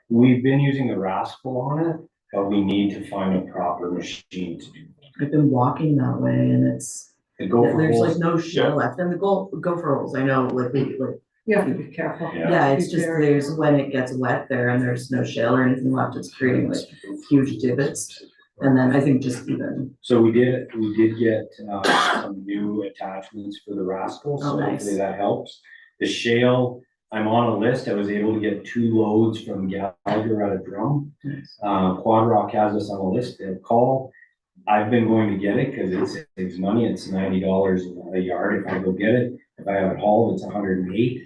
We've been using the rascal on it, but we need to find a proper machine to do that. I've been walking that way and it's, The gopher there's like holes, no shell left, and the gopher holes, I know, like, You have to be careful. yeah, it's just, there's, when it gets wet there and there's no shell or anything left, it's creating like huge divots. And then I think just even, so we did get, some new attachments for the rascals, Oh, so nice. hopefully that helps. The shale, I'm on a list, I was able to get 2 loads from Gallagher at a drum. Quad Rock has us on a list, they'll call. I've been going to get it, cause it saves money, it's $90 a yard if I go get it. If I have it hauled, it's 108.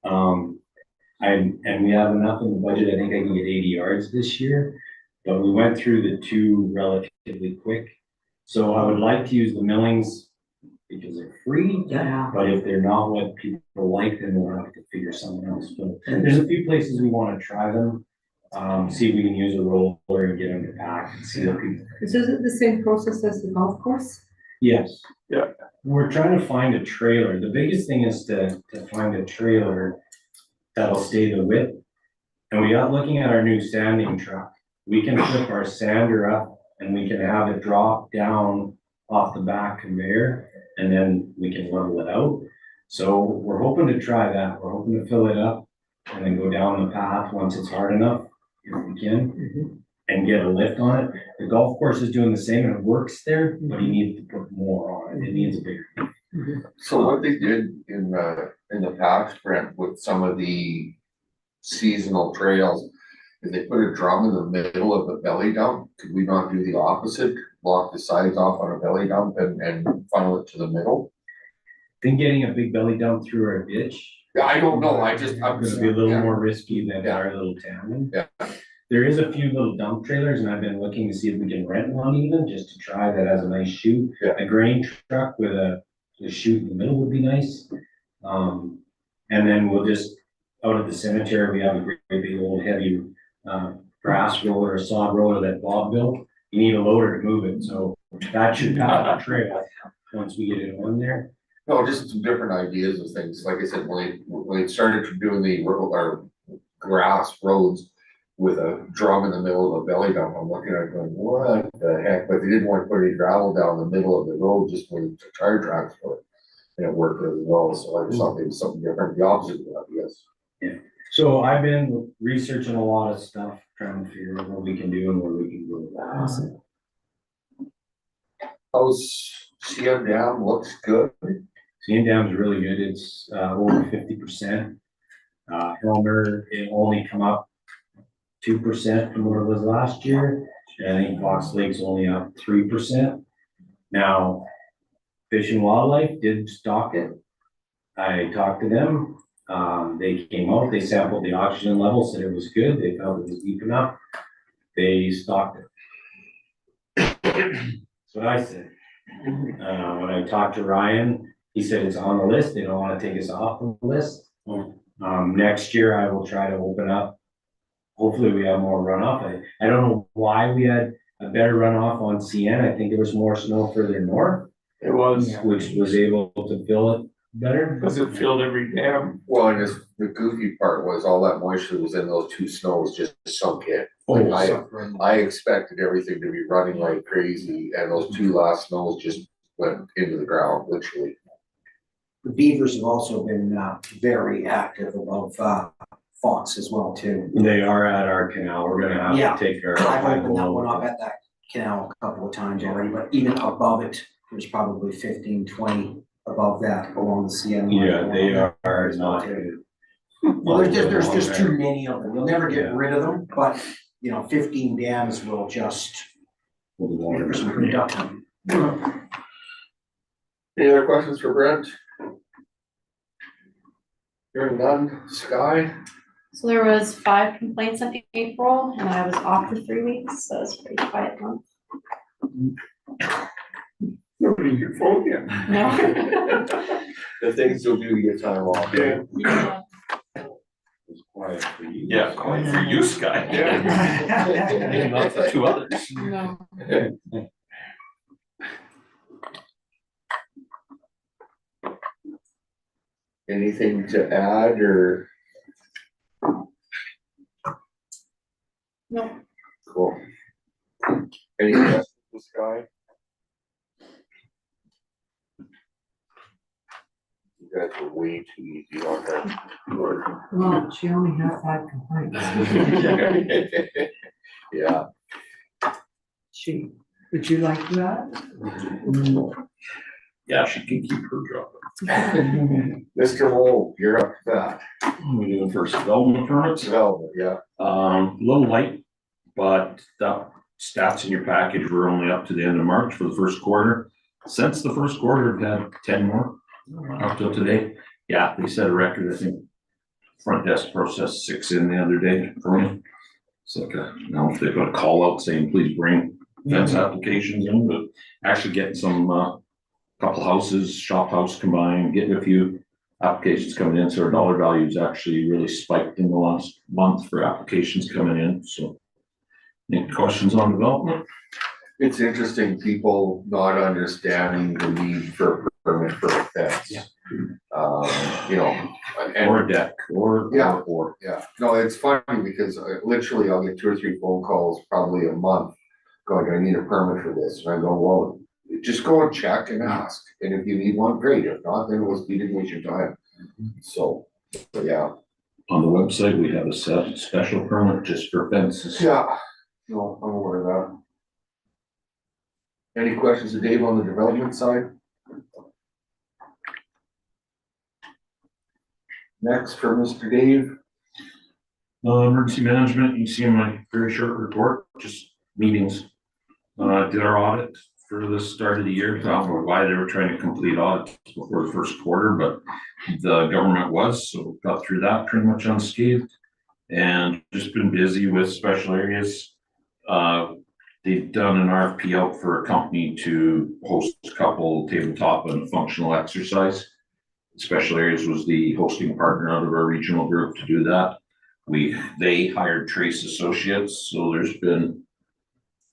And we have enough in the budget, I think I can get 80 yards this year, but we went through the 2 relatively quick. So I would like to use the millings because they're free, yeah, but if they're not what people like, then we'll have to figure something else. But there's a few places we wanna try them, see if we can use a roller and get them to pack and see what people. Is it the same process as the golf course? Yes. Yeah. We're trying to find a trailer. The biggest thing is to find a trailer that'll stay the width. And we are looking at our new sanding truck. We can flip our sander up and we can have it drop down off the back conveyor and then we can level it out. So we're hoping to try that. We're hoping to fill it up and then go down the path once it's hard enough, if we can, and get a lift on it. The golf course is doing the same and it works there, but you need to put more on it. It needs a bigger. So what they did in the past, Brent, with some of the seasonal trails, is they put a drum in the middle of the belly dump. Could we not do the opposite? Block the sides off on a belly dump and funnel it to the middle? Then getting a big belly dump through our ditch. Yeah, I don't know, I'm Gonna be a little more risky than our little town. Yeah. There is a few little dump trailers and I've been looking to see if we can rent one even, just to try that as a nice chute. Yeah. A grain truck with a chute in the middle would be nice. And then we'll just, out at the cemetery, we have a great big old heavy, grass roller or sod roller that Bob built. You need a loader to move it, so that should have a trail once we get it on there. No, just some different ideas of things. Like I said, when they started doing the grass roads with a drum in the middle of a belly dump, I'm looking at it going, what the heck? But they didn't want to put any gravel down the middle of the road just with tire tracks for it. And it worked really well, so I just thought maybe something different, the opposite of that, yes. Yeah, so I've been researching a lot of stuff, trying to figure out what we can do and where we can go with that. awesome. How's CM Dam? Looks good. CN Dam's really good, it's over 50%. Helmer, it only come up 2% from what it was last year, and I think Fox Lake's only up 3%. Now, Fish and Wildlife did stock it. I talked to them, they came out, they sampled the oxygen level, said it was good, they felt it was deep enough. They stocked it. That's what I said. When I talked to Ryan, he said it's on the list, they don't wanna take us off the list. Next year I will try to open up. Hopefully we have more runoff. I don't know why we had a better runoff on CN. I think there was more snow further north. It was, Which was able to fill it better. because it filled every dam. Well, and the goofy part was all that moisture was in those 2 snows just sunk in. Like I expected everything to be running like crazy, and those 2 last snows just went into the ground, literally. The beavers have also been very active above Fox as well too. They are at our canal. We're gonna have Yeah. to take our. I've opened that one up at that canal a couple of times already, but even above it, there's probably 15, 20 above that along the CN line. Yeah, they are not. Well, there's just too many of them. You'll never get rid of them, but 15 dams will just give us some production. Any other questions for Brent? Hearing none, Sky? So there was 5 complaints in April, and I was off for 3 weeks, so it's a pretty quiet month. Nobody can phone you. No. The things you'll do to get time off. Yeah. It's quiet for you. Yeah, quiet for you, Sky. Yeah. Not for 2 others. No. Anything to add or? No. Cool. Any questions, Sky? You guys are way too easy on that. Well, she only has 5 complaints. Yeah. Would you like that? Yeah, she can keep her job. Mr. Wolf, you're up to that. We do the first development permits. Development, yeah. A little light, but the stats in your package were only up to the end of March for the first quarter. Since the first quarter, we've had 10 more up till today. Yeah, they set a record, I think. Front desk processed 6 in the other day for me. It's like, now if they put a call out saying, please bring fence applications in, but actually getting some, couple houses, shop house combined, getting a few applications coming in, so our dollar value is actually really spiked in the last month for applications coming in, so. Any questions on development? It's interesting, people not understanding the need for a permit for a fence. Yeah. You know, and Or a deck, or. Yeah. Or. yeah, no, it's funny because literally I'll get 2 or 3 phone calls probably a month going, I need a permit for this. And I go, well, just go and check and ask. And if you need one, great. If not, then you didn't waste your time. So, but yeah. On the website, we have a special permit just for fences. Yeah, no, I'm aware of that. Any questions to Dave on the development side? Next for Mr. Dave. Emergency management, you see in my very short report, just meetings. Did our audit for the start of the year. I don't know why they were trying to complete audits before the first quarter, but the government was, so got through that pretty much unscathed. And just been busy with special areas. They've done an RFP out for a company to host a couple tabletop and functional exercise. Special Areas was the hosting partner out of our regional group to do that. They hired Trace Associates, so there's been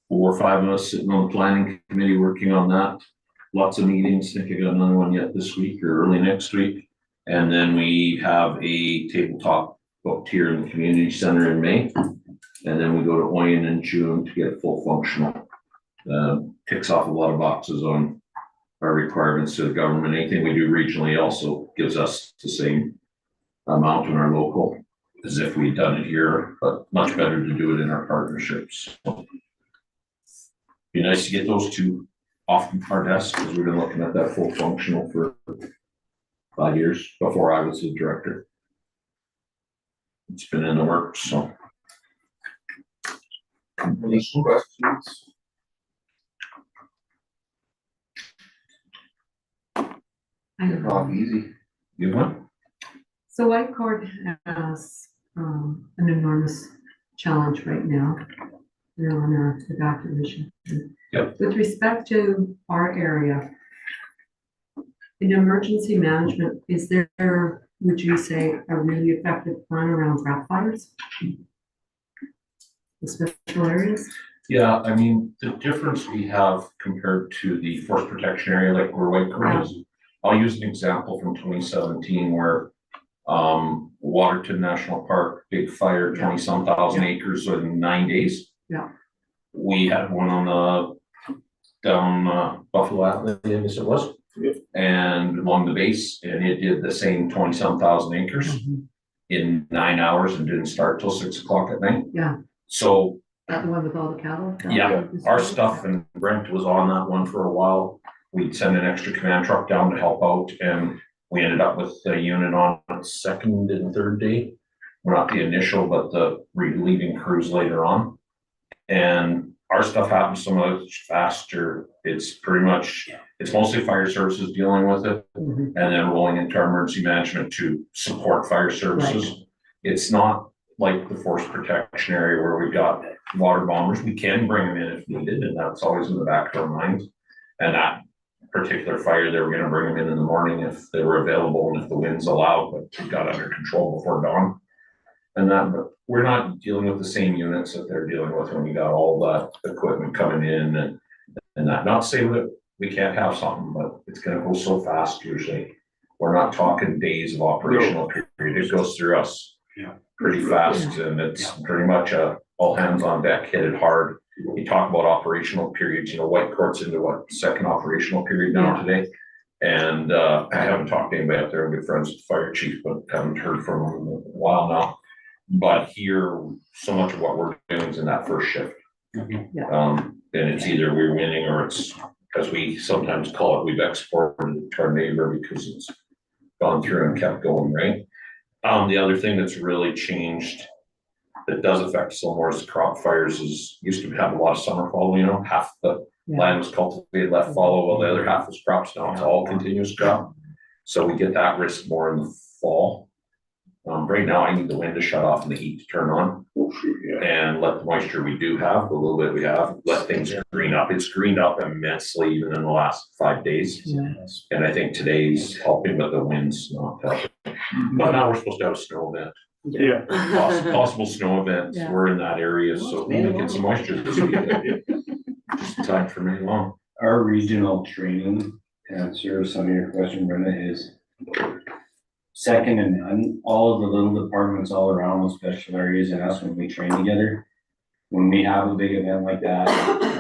4 or 5 of us sitting on the planning committee working on that. Lots of meetings. I think I got another one yet this week or early next week. And then we have a tabletop booked here in the community center in May. And then we go to Oyen in June to get full functional. Ticks off a lot of boxes on our requirements to the government. Anything we do regionally also gives us the same amount in our local as if we'd done it here, but much better to do it in our partnerships. Be nice to get those 2 off our desk because we've been looking at that full functional for 5 years before I was the director. It's been in the works, so. Any questions? Not easy. You want? So White Court has an enormous challenge right now. They're on the evacuation. Yep. With respect to our area, in emergency management, is there, would you say, a really effective plan around drought fires? The special areas? Yeah, I mean, the difference we have compared to the forest protection area, like where White Court is, I'll use an example from 2017 where Waterton National Park, big fire, 20-some thousand acres in 9 days. Yeah. We had one on the down Buffalo Island, I guess it was, and along the base, and it did the same 20-some thousand acres in 9 hours and didn't start till 6 o'clock at night. Yeah. So That the one with all the cattle? yeah, our stuff, and Brent was on that one for a while. We'd send an extra command truck down to help out, and we ended up with a unit on second and third day. Well, not the initial, but the relieving crews later on. And our stuff happens so much faster. It's pretty much, it's mostly fire services dealing with it, and then rolling into our emergency management to support fire services. It's not like the force protection area where we've got water bombers. We can bring them in if needed, and that's always in the back of our minds. And that particular fire, they were gonna bring them in the morning if they were available and if the winds allowed, but we got under control before dawn. And that, but we're not dealing with the same units that they're dealing with when we got all that equipment coming in and that, not to say that we can't have something, but it's gonna go so fast usually. We're not talking days of operational period. It goes through us pretty fast, and it's pretty much all hands on deck, hit it hard. You talk about operational periods, you know, Whitecourt's into what, second operational period now today? And I haven't talked to anybody up there. I'm good friends with the fire chief, but haven't heard from him in a while now. But here, so much of what we're doing is in that first shift. And it's either we're winning or it's, because we sometimes call it, we've exported it to our neighbor because it's gone through and kept going, right? The other thing that's really changed that does affect us a little more is crop fires. Is used to have a lot of summer fallow, you know, half the land was cultivated, left fallow, while the other half was crops. Now it's all continuous crop. So we get that risk more in the fall. Right now I need the wind to shut off and the heat to turn on and let the moisture we do have, the little bit we have, let things green up. It's greened up immensely even in the last 5 days. And I think today's helping, but the wind's not helping. But now we're supposed to have a snow event. Possible snow events. We're in that area, so we may get some moisture this week. Just in time for me long. Our regional training, to answer some of your question, Brenda, is second and none. All of the little departments all around with special areas and us, when we train together, when we have a big event like that,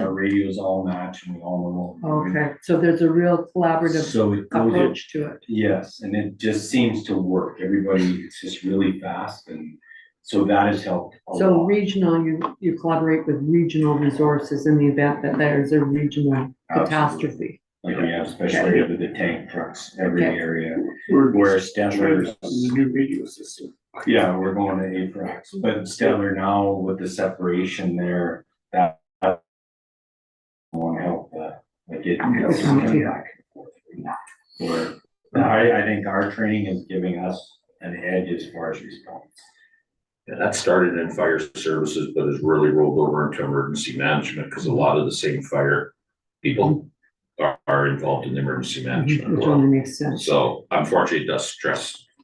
our radios all match and we all know. Okay, so there's a real collaborative So it goes, approach to it. yes, and it just seems to work. Everybody, it's just really fast, and so that has helped a So lot. regional, you collaborate with regional resources in the event that there's a regional catastrophe. Like we have special area with the tank trucks, every Okay. area, where Stellar's. The new radio system. Yeah, we're going to APRAX, but Stellar now with the separation there, that won't help, like it. Where, I think our training is giving us an edge as far as response. Yeah, that started in fire services, but has really rolled over into emergency management because a lot of the same fire people are involved in the emergency management. Which only makes sense. So unfortunately, it does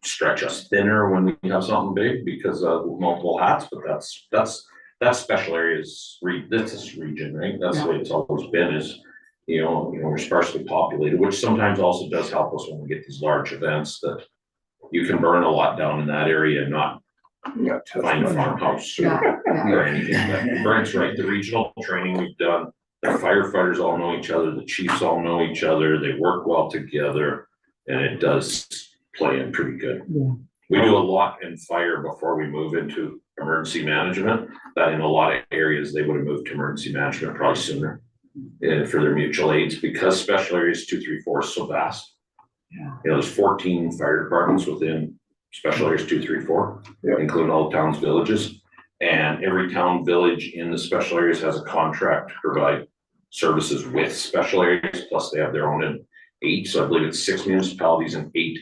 stretch us thinner when we have something big because of multiple hats, but that's special areas, this is region, right? That's the way it's always been is, you know, we're sparsely populated, which sometimes also does help us when we get these large events that you can burn a lot down in that area and not find a farmhouse or anything. But Brent's right, the regional training we've done, the firefighters all know each other, the chiefs all know each other, they work well together, and it does play in pretty good. We do a lot in fire before we move into emergency management, that in a lot of areas, they would have moved to emergency management probably sooner for their mutual aids, because special areas 2, 3, 4 is so vast. You know, there's 14 fire departments within special areas 2, 3, 4, including all the towns, villages. And every town, village in the special areas has a contract to provide services with special areas, plus they have their own in 8. So I believe it's 6 municipalities and 8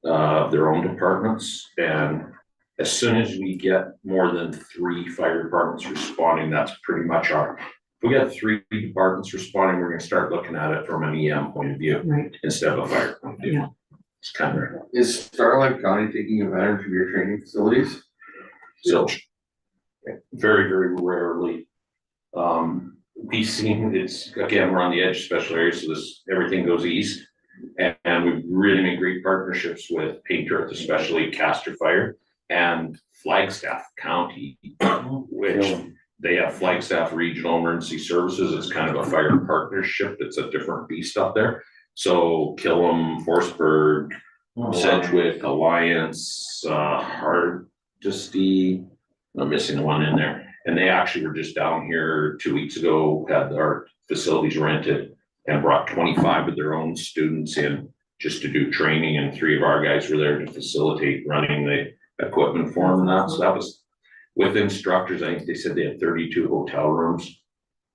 of their own departments. And as soon as we get more than 3 fire departments responding, that's pretty much our, if we got 3 departments responding, we're gonna start looking at it from an EM point of view instead of a fire point of view. It's kind of. Is Starlight County taking advantage of your training facilities? So very, very rarely. We've seen it's, again, we're on the edge of special areas, so this, everything goes east. And we've really made great partnerships with Paint Earth, especially Castor Fire and Flagstaff County, which they have Flagstaff Regional Emergency Services. It's kind of a fire partnership. It's a different beast up there. So Killam, Forsberg, Sedgwick, Alliance, Hardesty, I'm missing one in there. And they actually were just down here 2 weeks ago, had our facilities rented and brought 25 of their own students in just to do training. And 3 of our guys were there to facilitate running the equipment for them and that. So that was with instructors. I think they said they had 32 hotel rooms,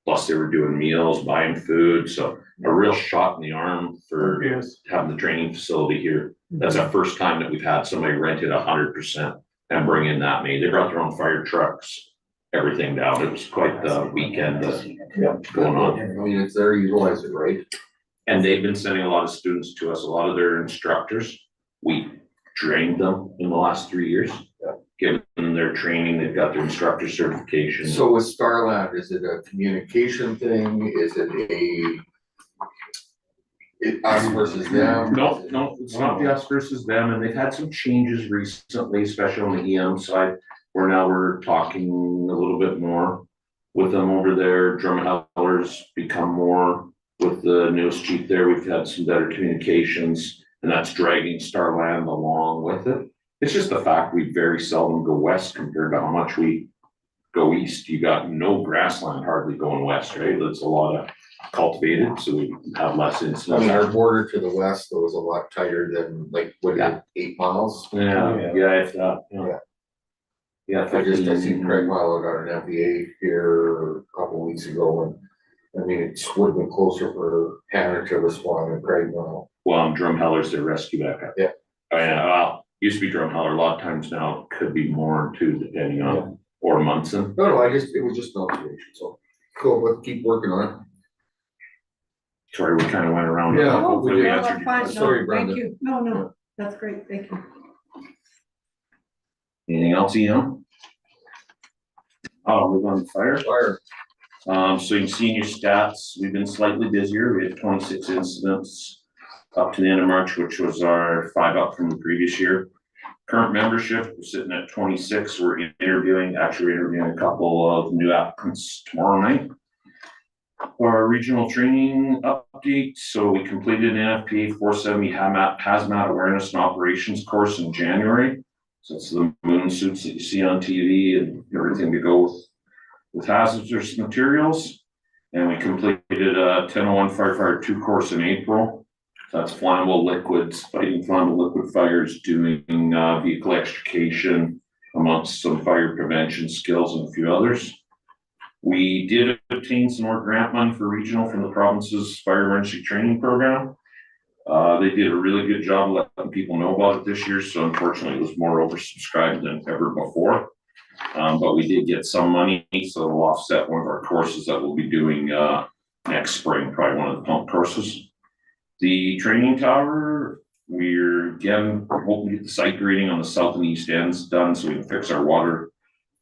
plus they were doing meals, buying food. So a real shot in the arm for having the training facility here. That's the first time that we've had somebody rented 100% and bring in that many. They brought their own fire trucks, everything down. It was quite the weekend going on. I mean, it's there, utilize it, right? And they've been sending a lot of students to us, a lot of their instructors. We trained them in the last 3 years, given them their training, they've got their instructor certification. So with Starland, is it a communication thing? Is it us versus them? No, it's not the us versus them, and they've had some changes recently, especially on the EM side, where now we're talking a little bit more with them over there. Drumheller's become more with the newest chief there. We've had some better communications, and that's dragging Starland along with it. It's just the fact we very seldom go west compared to how much we go east. You got no grassland hardly going west, right? That's a lot of cultivated, so we have less I incidents. mean, our border to the west though is a lot tighter than like, what, 8 miles? Yeah, if that, yeah. I seen Craig Milo got an MBA here a couple weeks ago, and I mean, it would have been closer for Hanna to respond than Craig Milo. Well, Drumheller's their rescue backup. Yeah. Oh, yeah, well, used to be Drumheller, a lot of times now it could be more too, depending on, or Munson. No, it was just an observation, so cool, let's keep working on it. Sorry, we kind of went around. Yeah. Hopefully we No, answered that's your fine. question. Sorry, No, Brenda. thank you. No, that's great, thank you. Anything else, Ian? Oh, we're on fire. So you can see in your stats, we've been slightly busier. We had 26 incidents up to the end of March, which was our 5 up from the previous year. Current membership, we're sitting at 26. We're interviewing a couple of new applicants tomorrow night. Our regional training update. So we completed an NFPA 470 hazmat awareness and operations course in January. So it's the moon suits that you see on TV and everything to go with hazardous materials. And we completed a 1001 Firefighter 2 course in April. So that's flammable liquids, fighting flammable liquid fires, doing vehicle extrication, amongst some fire prevention skills and a few others. We did obtain some more grant money for regional from the province's fire emergency training program. They did a really good job letting people know about it this year. So unfortunately it was more oversubscribed than ever before. But we did get some money, so it'll offset one of our courses that we'll be doing next spring, probably one of the pump courses. The training tower, we're again hoping to get the site grading on the south and east ends done so we can fix our water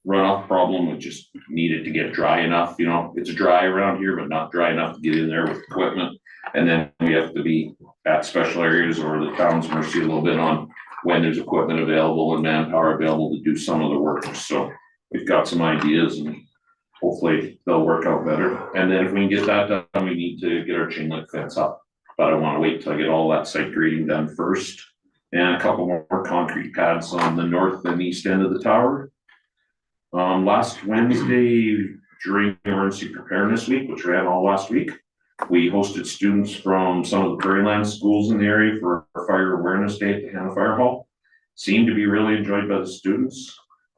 runoff problem. We just needed to get dry enough, it's dry around here, but not dry enough to get in there with equipment. And then we have to be at special areas or the town's mercy a little bit on when there's equipment available and manpower available to do some of the work. So we've got some ideas and hopefully they'll work out better. And then if we can get that done, we need to get our chain link fence up. But I want to wait till I get all that site grading done first. And a couple more concrete pads on the north and east end of the tower. Last Wednesday, during Emergency Preparedness Week, which ran all last week, we hosted students from some of the Prairie Land schools in the area for Fire Awareness Day at the Hanna Fire Hall. Seemed to be really enjoyed by the students.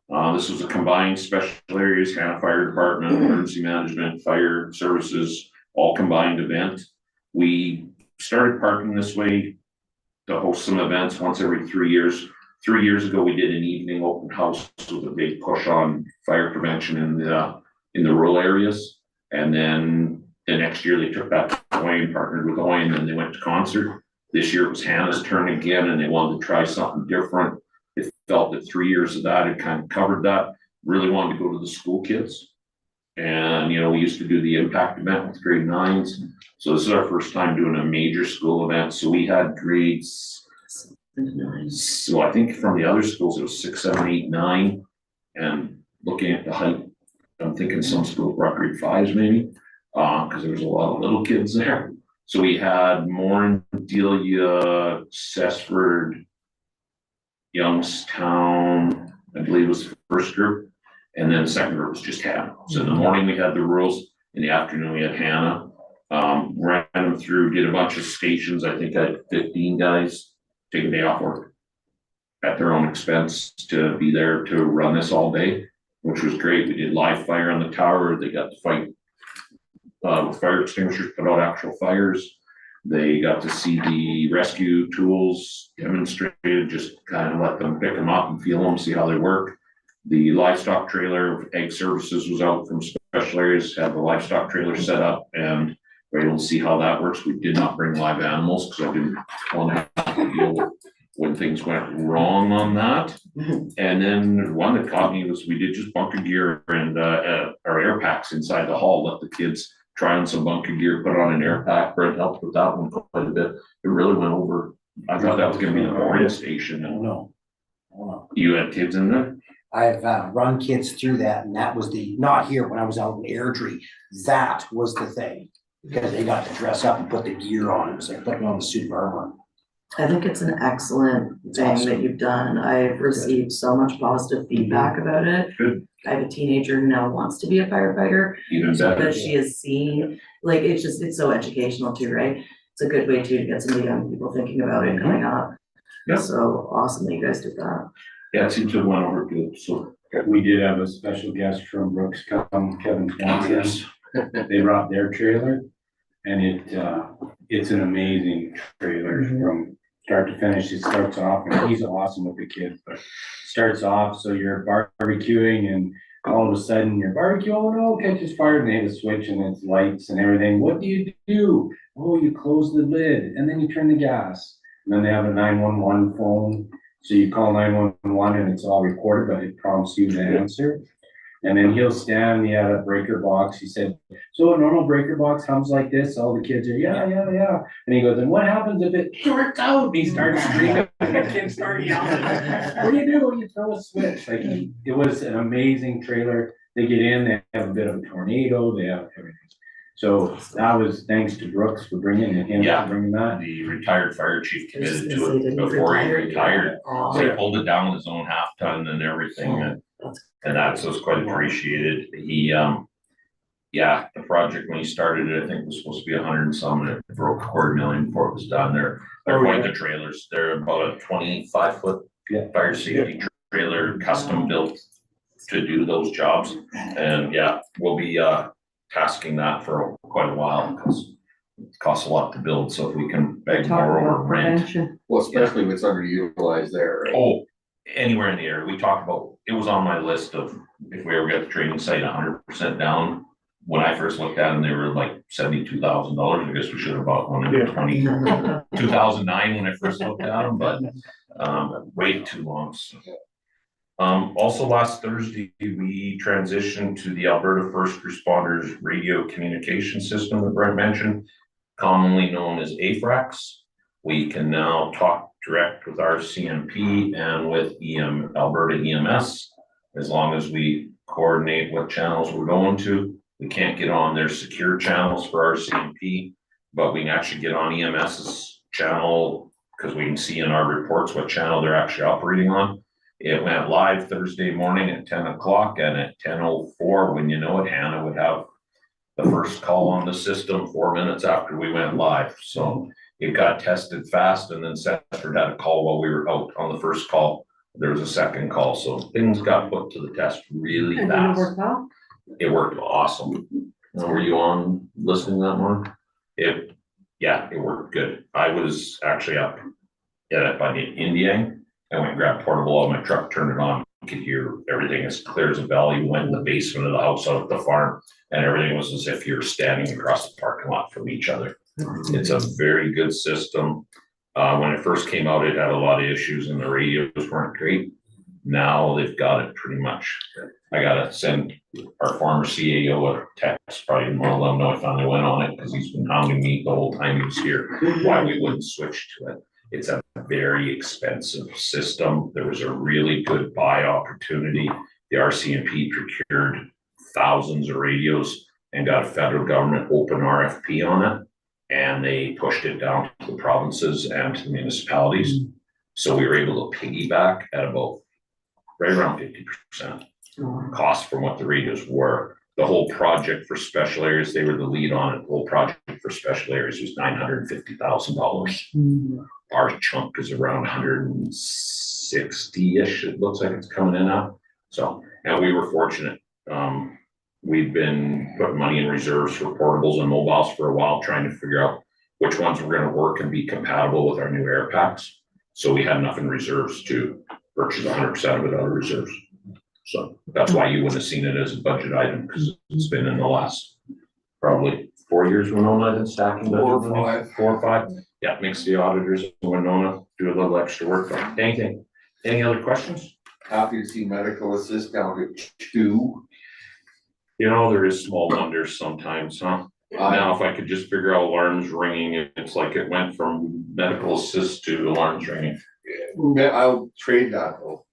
This was a combined special areas, Hanna Fire Department, Emergency Management, Fire Services, all combined event. We started parking this way to host some events once every 3 years. 3 years ago, we did an evening open house with a big push on fire prevention in the rural areas. And then the next year they took that to Hawaii and partnered with Hawaii, and then they went to concert. This year it was Hannah's turn again, and they wanted to try something different. They felt that 3 years of that had kind of covered that. Really wanted to go to the school kids. And, we used to do the impact event with grade 9s. So this is our first time doing a major school event. So we had grades, so I think from the other schools, it was 6, 7, 8, 9. And looking at the height, I'm thinking some schools brought grade 5s maybe, because there was a lot of little kids there. So we had Morin, Delia, Cessford, Youngstown, I believe was the first group. And then the second group was just Hanna. So in the morning we had the rules, in the afternoon we had Hanna. Ran them through, did a bunch of stations. I think I had 15 guys take a day off work at their own expense to be there to run this all day, which was great. We did live fire on the tower. They got to fight with fire extinguishers, put out actual fires. They got to see the rescue tools demonstrated, just kind of let them pick them up and feel them, see how they work. The livestock trailer, Ag Services was out from special areas, had the livestock trailer set up, and we're able to see how that works. We did not bring live animals because I didn't want to have to deal with when things went wrong on that. And then one that caught me was we did just bunker gear and our air packs inside the hall, let the kids try on some bunker gear, put on an air pack. Brent helped with that one quite a bit. It really went over. I thought that was gonna be the boring station. Oh, no. Oh, no. You had kids in there? I've run kids through that, and that was not here, when I was out in Airdrie, that was the thing. Because they got to dress up and put the gear on, it was like putting on the suit of armor. I think it's an excellent thing that you've done. I've received so much positive feedback about it. Good. I have a teenager who now wants to be a firefighter. Even better. Because she has seen, like, it's so educational too, right? It's a good way too to get some of the young people thinking about it coming up. Yeah. So awesome that you guys did that. Yeah, it seems to have went over good, so. We did have a special guest from Brooks come, Kevin Swanson. Yes. They brought their trailer, and it's an amazing trailer from start to finish. It starts off, and he's awesome with the kids, but starts off, so you're barbecuing, and all of a sudden your barbecue, oh no, catches fire, and they hit a switch and it's lights and everything. What do you do? Oh, you close the lid and then you turn the gas. And then they have a 911 phone. So you call 911 and it's all recorded, but it prompts you to answer. And then he'll stand, he had a breaker box. He said, so a normal breaker box hums like this. All the kids are, yeah. And he goes, and what happens if it shorts out? And he starts screaming, and the kids start yelling. What do you do when you throw a switch? Like, it was an amazing trailer. They get in, they have a bit of a tornado, they have everything. So that was thanks to Brooks for bringing him, Yeah. for bringing that. The retired fire chief committed Just to say it didn't before he retire. retired. Oh, So he pulled it down his own half ton and everything, and that was quite appreciated. He, yeah, the project, when he started it, I think it was supposed to be 100 and some, and it broke $250,000 before it was done. They're quite the trailers. They're about a 25-foot fire safety trailer, custom built to do those jobs. And yeah, we'll be tasking that for quite a while because it costs a lot to build. So if we can beg more over rent. Well, especially if it's underutilized there, right? Oh, anywhere in the area. We talked about, it was on my list of if we ever got the training site 100% down. When I first looked at them, they were like $72,000. I guess we should have bought one in 2009 when I first looked at them, but waited too long. So. Also last Thursday, we transitioned to the Alberta First Responders Radio Communication System that Brent mentioned, commonly known as AFRAX. We can now talk direct with our CMP and with Alberta EMS, as long as we coordinate what channels we're going to. We can't get on their secure channels for our CMP, but we can actually get on EMS's channel because we can see in our reports what channel they're actually operating on. It went live Thursday morning at 10 o'clock, and at 10:04, when you know it, Hanna would have the first call on the system 4 minutes after we went live. So it got tested fast, and then Sethford had a call while we were out on the first call. There was a second call, so things got put to the test really And fast. it worked well? It worked awesome. Were you on listening that morning? It worked good. I was actually up by the Indian. I went and grabbed portable out of my truck, turned it on. You could hear everything as clear as a bell. You went in the basement of the house out at the farm, and everything was as if you're standing across the parking lot from each other. It's a very good system. When it first came out, it had a lot of issues and the radios weren't great. Now they've got it pretty much. I gotta send our former CAO a text, probably more let him know I finally went on it because he's been hounding me the whole time he was here, why we wouldn't switch to it. It's a very expensive system. There was a really good buy opportunity. The RCMP procured thousands of radios and got a federal government open RFP on it. And they pushed it down to the provinces and to the municipalities. So we were able to piggyback at about right around 50% cost from what the radios were. The whole project for special areas, they were the lead on it. The whole project for special areas was $950,000. Our chunk is around 160-ish. It looks like it's coming in now. So, and we were fortunate. We've been putting money in reserves for portables and mobiles for a while, trying to figure out which ones were gonna work and be compatible with our new air packs. So we had enough in reserves to purchase 100% of it out of reserves. So that's why you wouldn't have seen it as a budget item, because it's been in the last probably 4 years Winona I've been stacking. Four or budget money. five. 4 or 5. Yeah, makes the auditors in Winona do a little extra work. Anything, any other questions? Happy to see medical assist down to 2. You know, there is small wonders sometimes, huh? Now, if I could just figure out alarms ringing, it's like it went from medical assist to alarms ringing. I'll trade that though.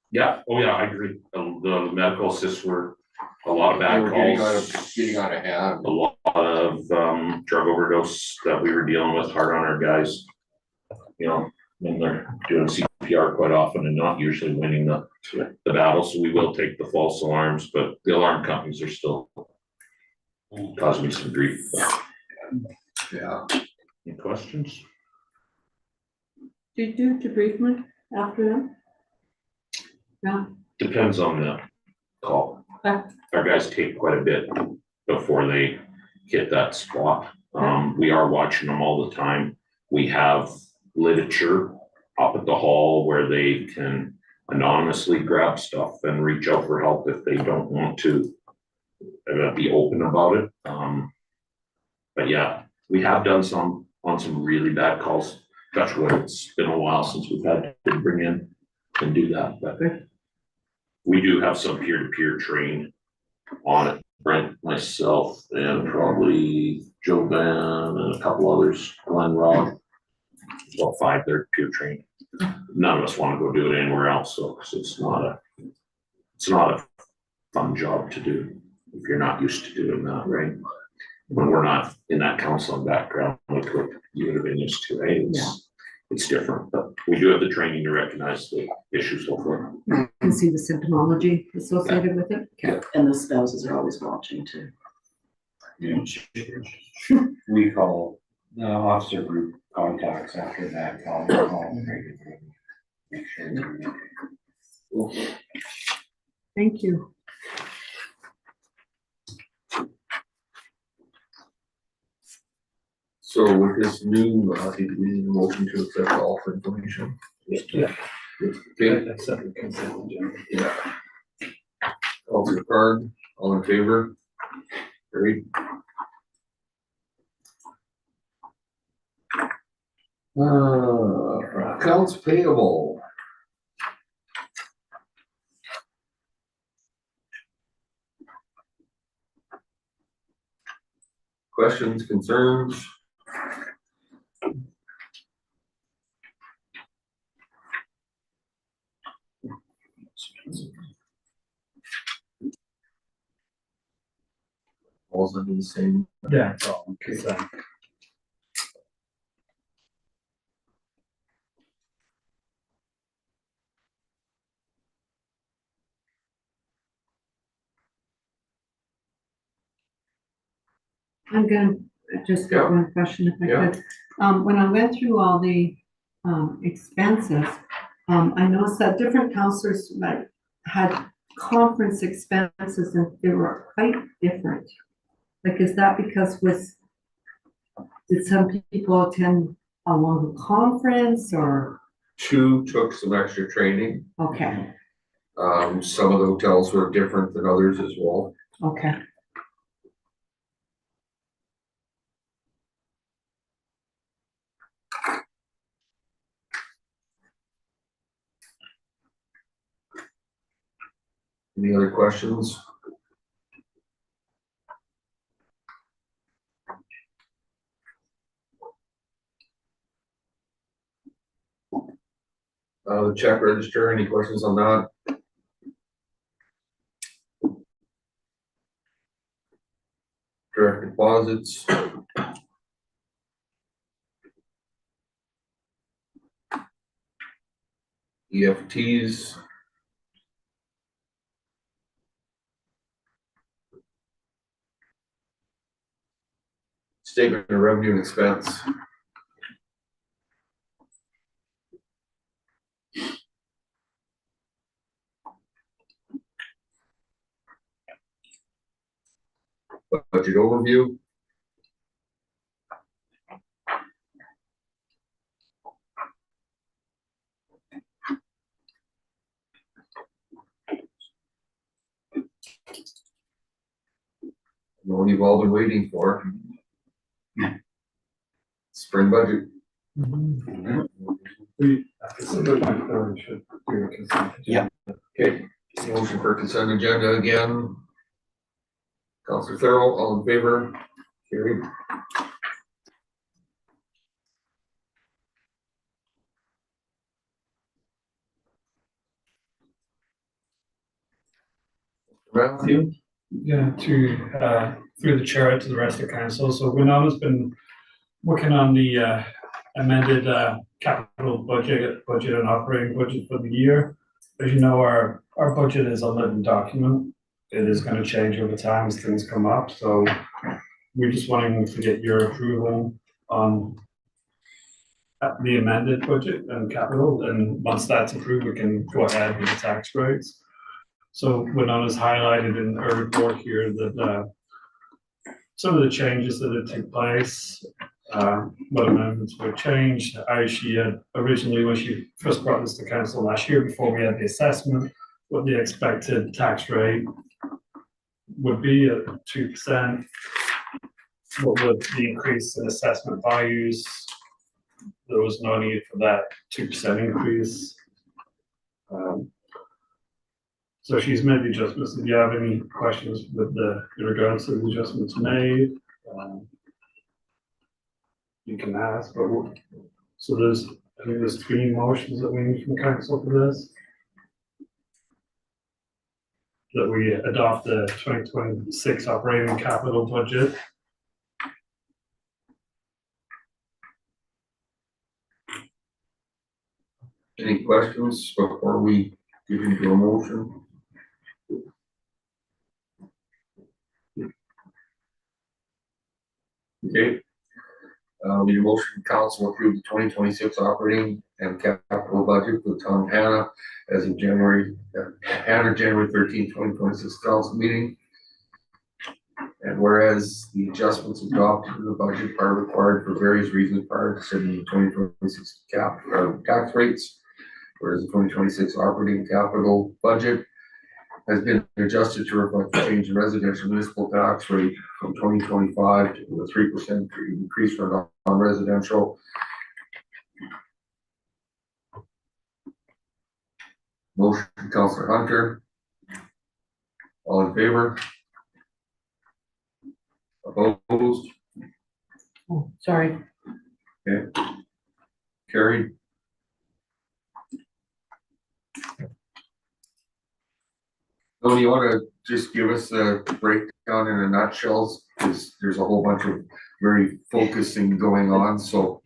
Yeah, oh yeah, I agree. The medical assists were a lot of They bad were calls. getting out of hand. A lot of drug overdose that we were dealing with hard on our guys. You know, when they're doing CPR quite often and not usually winning the battle, so we will take the false alarms, but the alarm companies are still causing me some grief. Yeah. Any questions? Do you do debriefment after them? No, Depends on the call. Okay. Our guys take quite a bit before they hit that spot. We are watching them all the time. We have literature up at the hall where they can anonymously grab stuff and reach out for help if they don't want to be open about it. But yeah, we have done some on some really bad calls. Touch wood, it's been a while since we've had to bring in and do that, but we do have some peer-to-peer trained on it. Brent, myself, and probably Joe Van and a couple others, Glenn Rob. About 5 they're peer trained. None of us want to go do it anywhere else, so 'cause it's not a fun job to do if you're not used to doing that, right? When we're not in that counseling background like what you would have been used to, right? It's different, but we do have the training to recognize the issues hopefully. And see the symptomology associated with it. Okay. And the spouses are always watching too. We call the officer group contacts after that call. Make sure they're- Thank you. So with this new, I think we need a motion to accept all information. Yeah. Okay, Accept the consent agenda. yeah. Counselor Card, all in favor? Carried. Accounts payable. Questions, concerns? All's under the same. Yeah. Okay. I'm gonna, I just got one question if I could. When I went through all the, expenses, I noticed that different counselors like had conference expenses and they were quite different. Like, is that because did some people attend a longer conference or? 2 took some extra training. Okay, Some of the hotels were different than others as well. okay. Any other questions? The check register, any questions on that? Direct deposits. EFTs. Statement of revenue and expense. Budget overview. we've all been waiting for. Spring budget. Yeah. Okay, motion for consent agenda again. Counselor Thurl, all in favor? Carried. Matthew? Yeah, through the chair to the rest of the council. So Winnona's been working on the amended capital budget and operating budget for the year. As you know, our budget is a living document. It is going to change over time as things come up. So we're just wanting to get your approval on the amended budget and capital. And once that's approved, we can go ahead with the tax rates. So Winnona's highlighted in her report here that some of the changes that had took place, what amendments were changed. She had originally, when she first brought this to council last year, before we had the assessment, what the expected tax rate would be at 2%. What would the increase in assessment values? There was no need for that 2% increase. So she's made the adjustments. If you have any questions in regards to the adjustments made, you can ask. But so I think there's 3 motions that we need from council for this. That we adopt the 2026 operating capital budget. Any questions before we get into a motion? Okay. We need a motion council approve the 2026 operating and capital budget for the town of Hanna as of January 13th, 2026 council meeting. And whereas the adjustments adopted in the budget are required for various reasons prior to setting the 2026 tax rates, whereas the 2026 operating capital budget has been adjusted to reflect the change in residential municipal tax rate from 2025 to a 3% increase for non-residential. Motion, Councilor Hunter. All in favor? Opposed? Oh, sorry. Okay. Carried. So do you want to just give us a breakdown in a nutshell? Because there's a whole bunch of very focusing going on, so.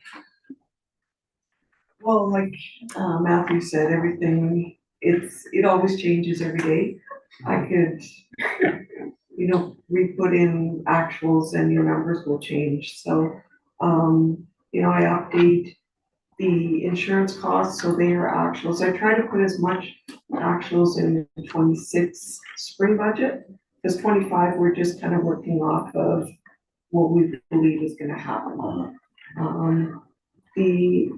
Well, like Matthew said, everything, it always changes every day. I could, we put in actuals and your numbers will change. So, I update the insurance costs, so they are actuals. I try to put as much actuals in the 26 spring budget, because 25, we're just kind of working off of what we believe is gonna happen. The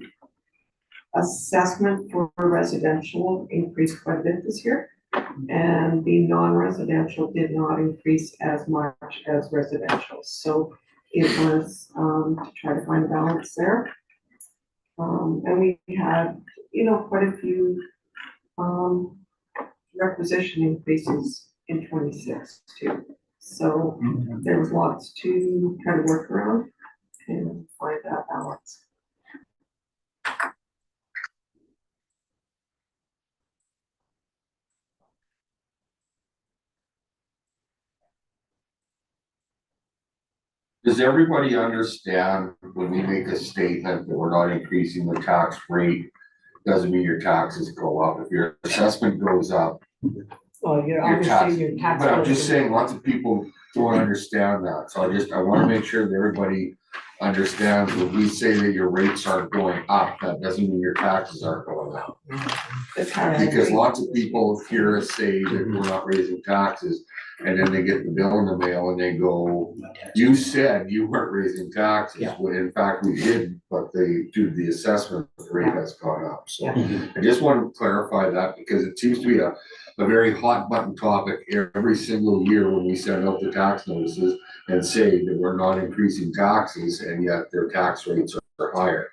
assessment for residential increased quite a bit this year, and the non-residential did not increase as much as residential. So it was to try to find a balance there. And we had, quite a few requisition increases in 26 too. So there was lots to kind of work around and find that balance. Does everybody understand when we make a statement that we're not increasing the tax rate, doesn't mean your taxes go up? If your assessment goes up, Well, you're your tax, obviously your tax. but I'm just bill- saying, lots of people don't understand that. So I wanna make sure that everybody understands when we say that your rates aren't going up, that doesn't mean your taxes aren't going up. the tax Because rate. lots of people hear us say that we're not raising taxes, and then they get the bill in the mail and they go, you said you weren't raising taxes. Yeah. When in fact we did, but due to the assessment, the rate has gone up. So I just want to clarify that because it seems to be a very hot button topic every single year when we send out the tax notices. and say that we're not increasing taxes and yet their tax rates are higher.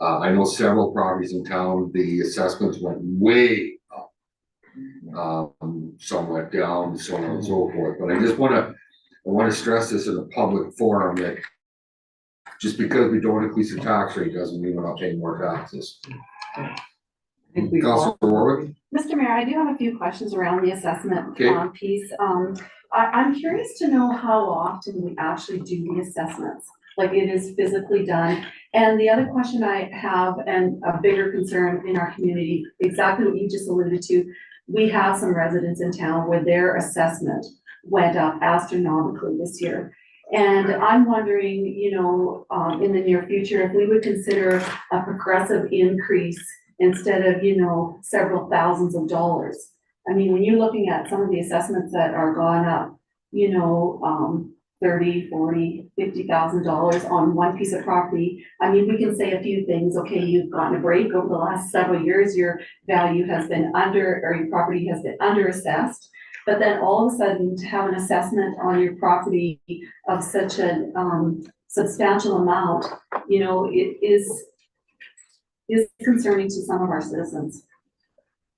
I know several properties in town, the assessments went way up. Some went down, so on and so forth, but I wanna stress this in a public forum that just because we don't increase the tax rate doesn't mean we're not paying more taxes. Councilor Warwick? Mr. Mayor, I do have a few questions around the assessment Okay. piece. I'm curious to know how often we actually do the assessments, like it is physically done. And the other question I have, and a bigger concern in our community, exactly what you just alluded to, we have some residents in town where their assessment went up astronomically this year. And I'm wondering, in the near future, if we would consider a progressive increase instead of, several thousands of dollars. I mean, when you're looking at some of the assessments that are gone up, $30,000, $40,000, $50,000 on one piece of property. I mean, we can say a few things. Okay, you've gotten a break over the last several years, your value has been or your property has been under assessed. But then all of a sudden to have an assessment on your property of such a substantial amount, it is concerning to some of our citizens.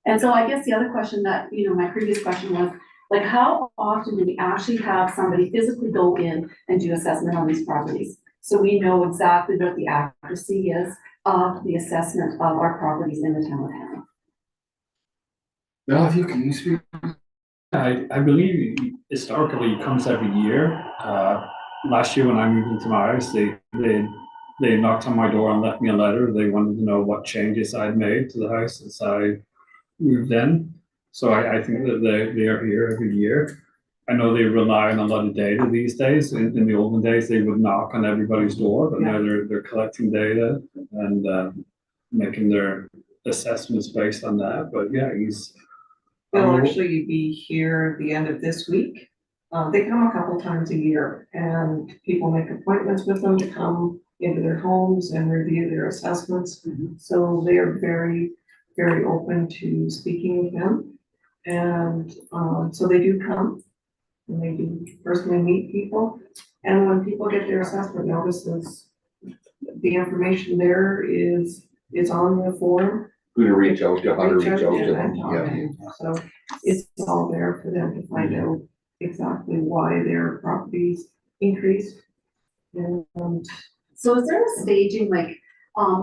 And so I guess the other question that, my previous question was, like, how often do we actually have somebody physically go in and do assessment on these properties? So we know exactly what the accuracy is of the assessment of our properties in the town of Hanna. Now, if you can speak. I believe historically it comes every year. Last year when I moved into my house, they knocked on my door and left me a letter. They wanted to know what changes I'd made to the house as I moved in. So I think that they are here every year. I know they rely on a lot of data these days. In the olden days, they would knock on everybody's door, but now they're collecting data and making their assessments based on that. But yeah, They'll actually be here at the end of this week. They come a couple times a year and people make appointments with them to come into their homes and review their assessments. So they are very, very open to speaking with them. And so they do come and they do personally meet people. And when people get their assessment notices, the information there is on the form. Who to reach out to, how to reach out to and talk to them, them. So it's all there for them to find out exactly why their properties increased. And So is there a staging, like,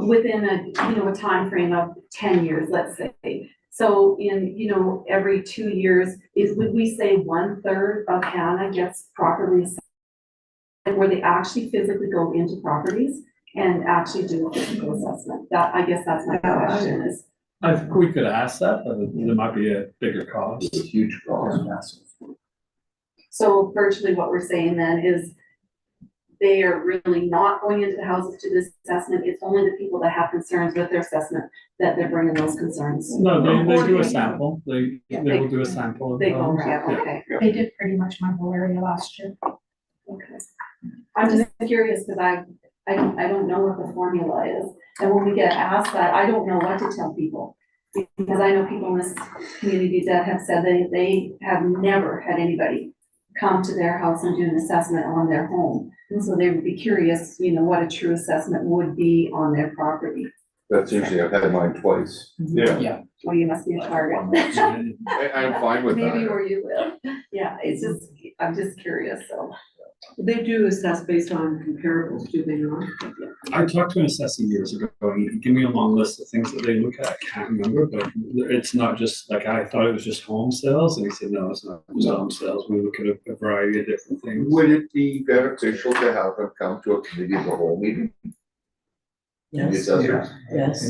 within a time frame of 10 years, let's say? So in, every 2 years, would we say 1/3 of Hanna gets properly assessed? Where they actually physically go into properties and actually do a physical assessment? I guess that's my question is. I think we could ask that, but there might be a bigger cost. It's a huge cost. So virtually what we're saying then is they are really not going into the houses to this assessment. It's only the people that have concerns with their assessment that they're bringing those concerns. No, they do a sample. They will do a sample. They go around, okay. They did pretty much my whole area last year. Okay. I'm just curious because I don't know what the formula is. And when we get asked that, I don't know what to tell people. Because I know people in this community that have said they have never had anybody come to their house and do an assessment on their home. And so they would be curious, what a true assessment would be on their property. That's usually, I've had mine twice. Yeah. Well, you must be a target. I'm fine with that. Maybe where you live. Yeah, I'm just curious, so. They do assess based on comparables, do they not? I talked to an assessor years ago, and he gave me a long list of things that they look at. I can't remember, but it's not just like I thought it was just home sales, and he said, no, it's not just home sales. We look at a variety of different things. Would it be beneficial to have them come to a committee of the whole meeting? Yes, The assessors? yes,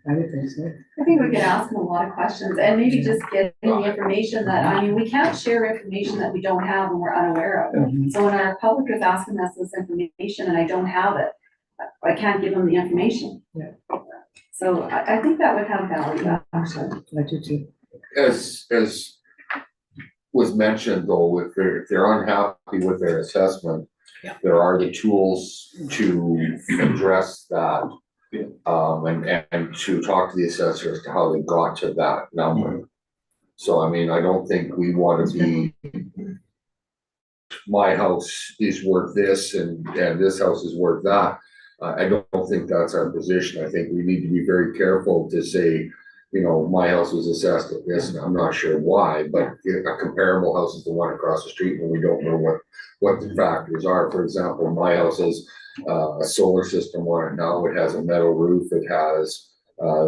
I would think so. I think we could ask them a lot of questions and maybe just get the information we can't share information that we don't have and we're unaware of. So when our public is asking us this information and I don't have it, I can't give them the information. Yeah. So I think that would have value, actually. I do too. As was mentioned though, if they're unhappy with their assessment, there are the tools to address that. And to talk to the assessor as to how they got to that number. So I mean, I don't think we want to be my house is worth this and this house is worth that. I don't think that's our position. I think we need to be very careful to say, you know, my house was assessed at this, and I'm not sure why, but a comparable house is the one across the street when we don't know what the factors are. For example, my house has a solar system on it now. It has a metal roof. It has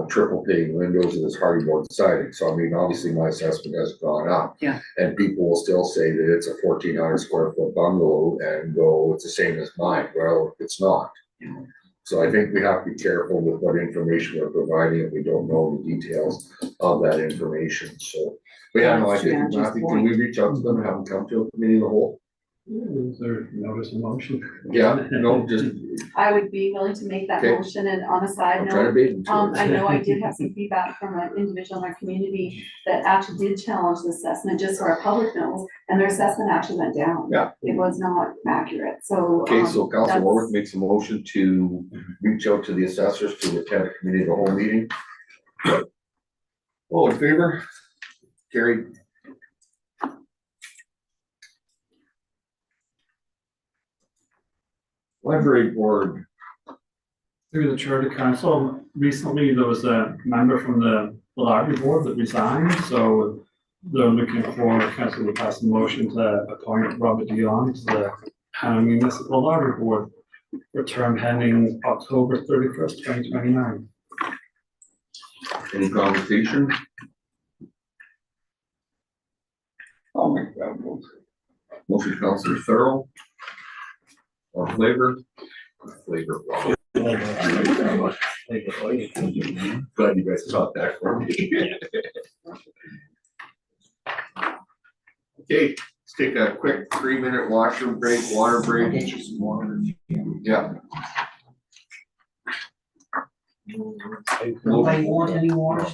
triple pane windows and it's hardy board siding. So I mean, obviously my assessment has gone up. Yeah. And people will still say that it's a 1,400 square foot bungalow and go, it's the same as mine. Well, it's not. So I think we have to be careful with what information we're providing if we don't know the details of that information. So, but yeah, no, I think, can we reach out to them and have them come to a committee of the whole? Is there notice of motion? Yeah, no, just, I would be willing to make that Okay. motion, and on a side I'll try to note, bait them to it. I know I did have some feedback from an individual in our community that actually did challenge the assessment, just so our public knows, and their assessment actually went down. Yeah. It was not accurate, so. Okay, so Council that's- Warwick makes a motion to reach out to the assessors to attend a committee of the whole meeting. All in favor? Carried. Library board, Through the Charter Council, recently there was a member from the library board that resigned, so they're looking for the council to pass a motion to appoint Robert Dion to the Hanna Municipal Library Board for term ending October 31st, 2029. any conversation? I'll make that motion. Motion, Councilor Thurl. On flavor? Flavor. Glad you guys caught that for me. Okay, let's take a quick 3-minute washroom break, water break. Yeah. Nobody want any water?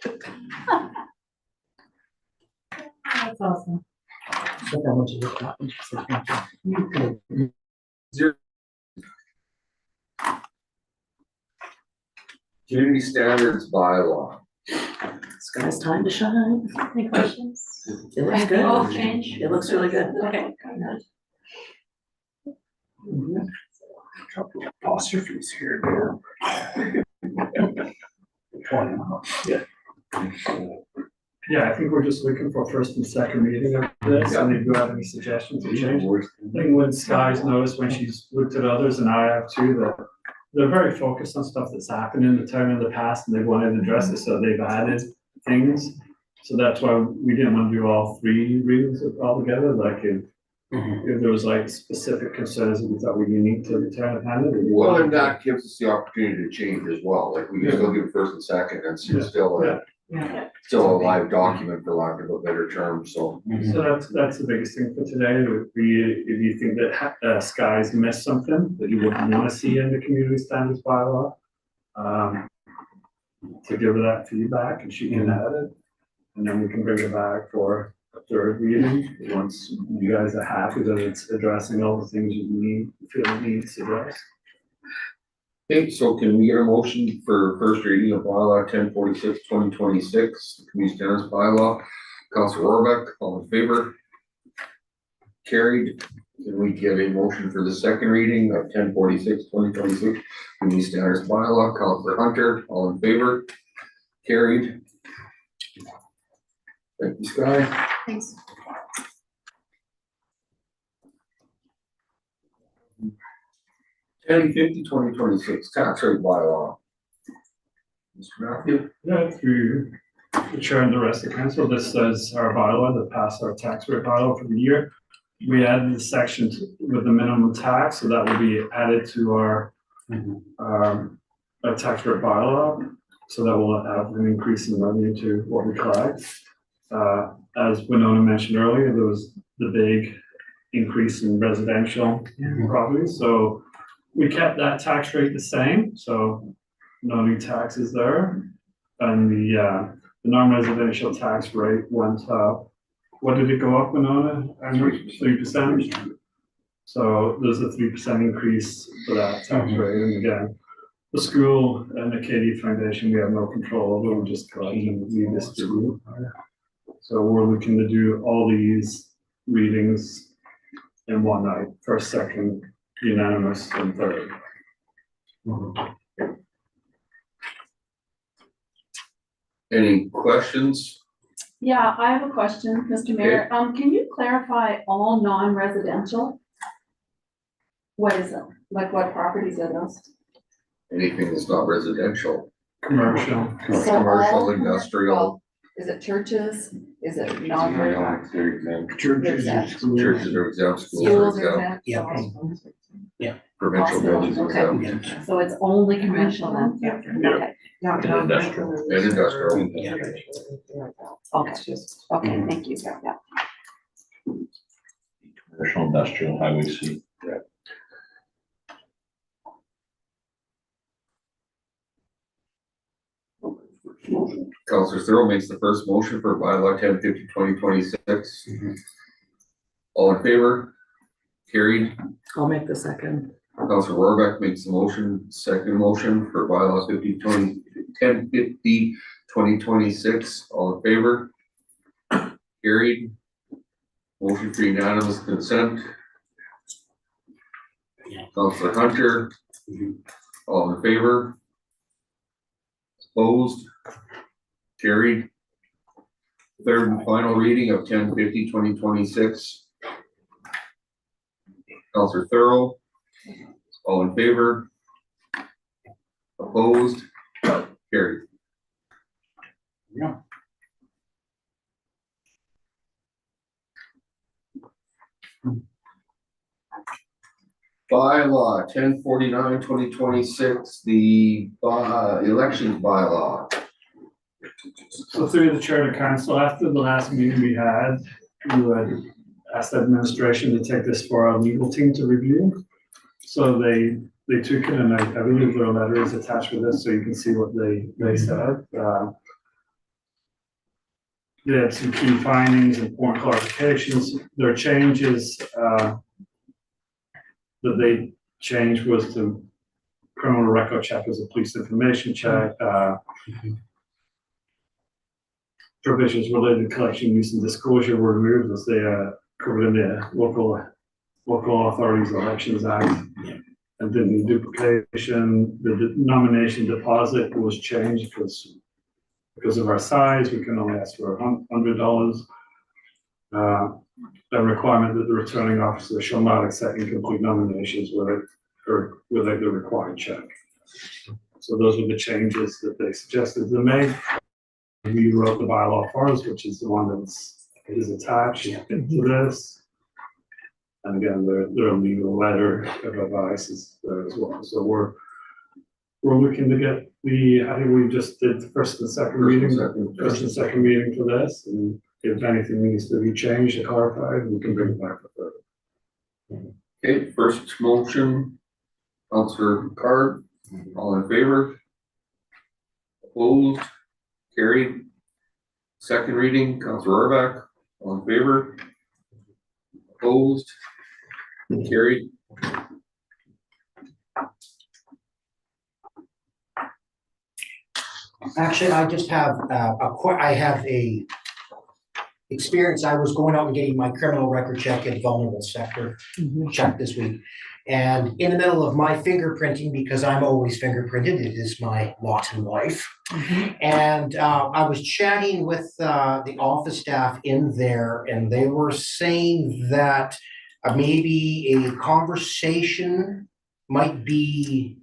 That's awesome. So that much of it happened. So thank you. Community standards bylaw. It's got its time to shine. Any questions? It looks good. Oh, change? It looks really good. Okay. Couple of apostrophes here and there. Yeah, I think we're just looking for first and second reading of this, and if you have any suggestions or change. I think when Sky's noticed when she's looked at others, and I have too, that they're very focused on stuff that's happened in the town in the past, and they wanted to address it, so they've added things. So that's why we didn't want to do all three readings all together, like if there was like specific concerns that we thought were unique to the town of Hanna. Well, and that gives us the opportunity to change as well, like we can still give first and second, and still a live document, for lack of a better term, so. So that's the biggest thing for today, would be if you think that Sky's missed something that you wouldn't want to see in the community standards bylaw. To give her that feedback and she can add it, and then we can bring it back for a third reading, once you guys are happy that it's addressing all the things you feel it needs addressed. Okay, so can we get a motion for first reading of bylaw 1046/2026, community standards bylaw? Councilor Rohrbach, all in favor? Carried. Can we get a motion for the second reading of 1046/2026, community standards bylaw? Councilor Hunter, all in favor? Carried. Thank you, Sky. Thanks. 1050/2026, tax rate bylaw. Mr. Matthew? Yeah, through the chair and the rest of the council, this says our bylaw that passed our tax rate bylaw for the year. We added the section with the minimum tax, so that will be added to our tax rate bylaw. So that will have an increase in revenue to what we collect. As Winona mentioned earlier, there was the big increase in residential properties, so we kept that tax rate the same, so no new taxes there. And the non-residential tax rate went up. What did it go up, Winona? 3%. So there's a 3% increase for that tax rate. And again, the school and the KD Foundation, we have no control over, we just collect and redistribute. So we're looking to do all these readings in one night, first, second, unanimous, and third. Any questions? Yeah, I have a question, Mr. Mayor. Can you clarify all non-residential? What is it? Like what properties are those? Anything that's not residential, Commercial. commercial, industrial. Is it churches? Is it non-residential? Churches and schools. Churches are exempt, schools Schools are are exempt, exempt? provincial buildings are Okay. exempt, So it's only commercial then? Okay. Not And industrial. and industrial. Okay, okay, thank you, yeah. Commercial, industrial, highway C. Councilor Thurl makes the first motion for bylaw 1050/2026. All in favor? Carried. I'll make the second. Councilor Rohrbach makes the motion, second motion for bylaw 1050/2026. All in favor? Carried. Motion for unanimous consent. Councilor Hunter, all in favor? Opposed? Carried. Third and final reading of 1050/2026. Councilor Thurl, all in favor? Opposed? Carried. Yeah. Bylaw 1049/2026, the elections bylaw. So through the chair to council, after the last meeting we had asked the administration to take this for our legal team to review. So they took it, and I believe their letter is attached with this, so you can see what they said. they had some key findings, important clarifications. Their changes, that they changed was to criminal record check as a police information check, provisions related to collection, use and disclosure were removed as they covered in the local authorities elections act. And didn't need duplication. The nomination deposit was changed because of our size, we can only ask for $100. A requirement that the returning officer shall not accept incomplete nominations without the required check. So those were the changes that they suggested to make. We wrote the bylaw for us, which is the one that is attached to this. And again, their legal letter of advice is there as well. So we're looking to get I think we just did the first and second reading for this. And if anything needs to be changed or clarified, we can bring it back for further. Okay, first motion, Councilor Card, all in favor? Opposed? Carried. Second reading, Councilor Rohrbach, all in favor? Opposed? Carried. Actually, I just have I have a experience. I was going out and getting my criminal record check at vulnerable sector check this week. And in the middle of my fingerprinting, because I'm always fingerprinted, it is my lot in life. And I was chatting with the office staff in there, and they were saying that maybe a conversation might be,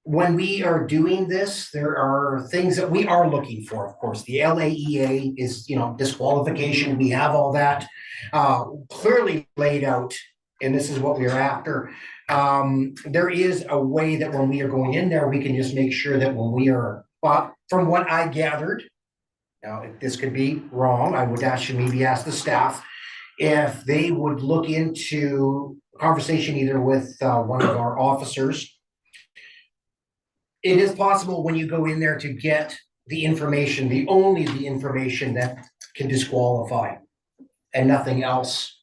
when we are doing this, there are things that we are looking for, of course. The LAEA is, disqualification. We have all that clearly laid out, and this is what we are after. There is a way that when we are going in there, we can just make sure that when we are, from what I gathered, now if this could be wrong, I would maybe ask the staff if they would look into a conversation either with one of our officers. It is possible when you go in there to get the information, the information that can disqualify and nothing else.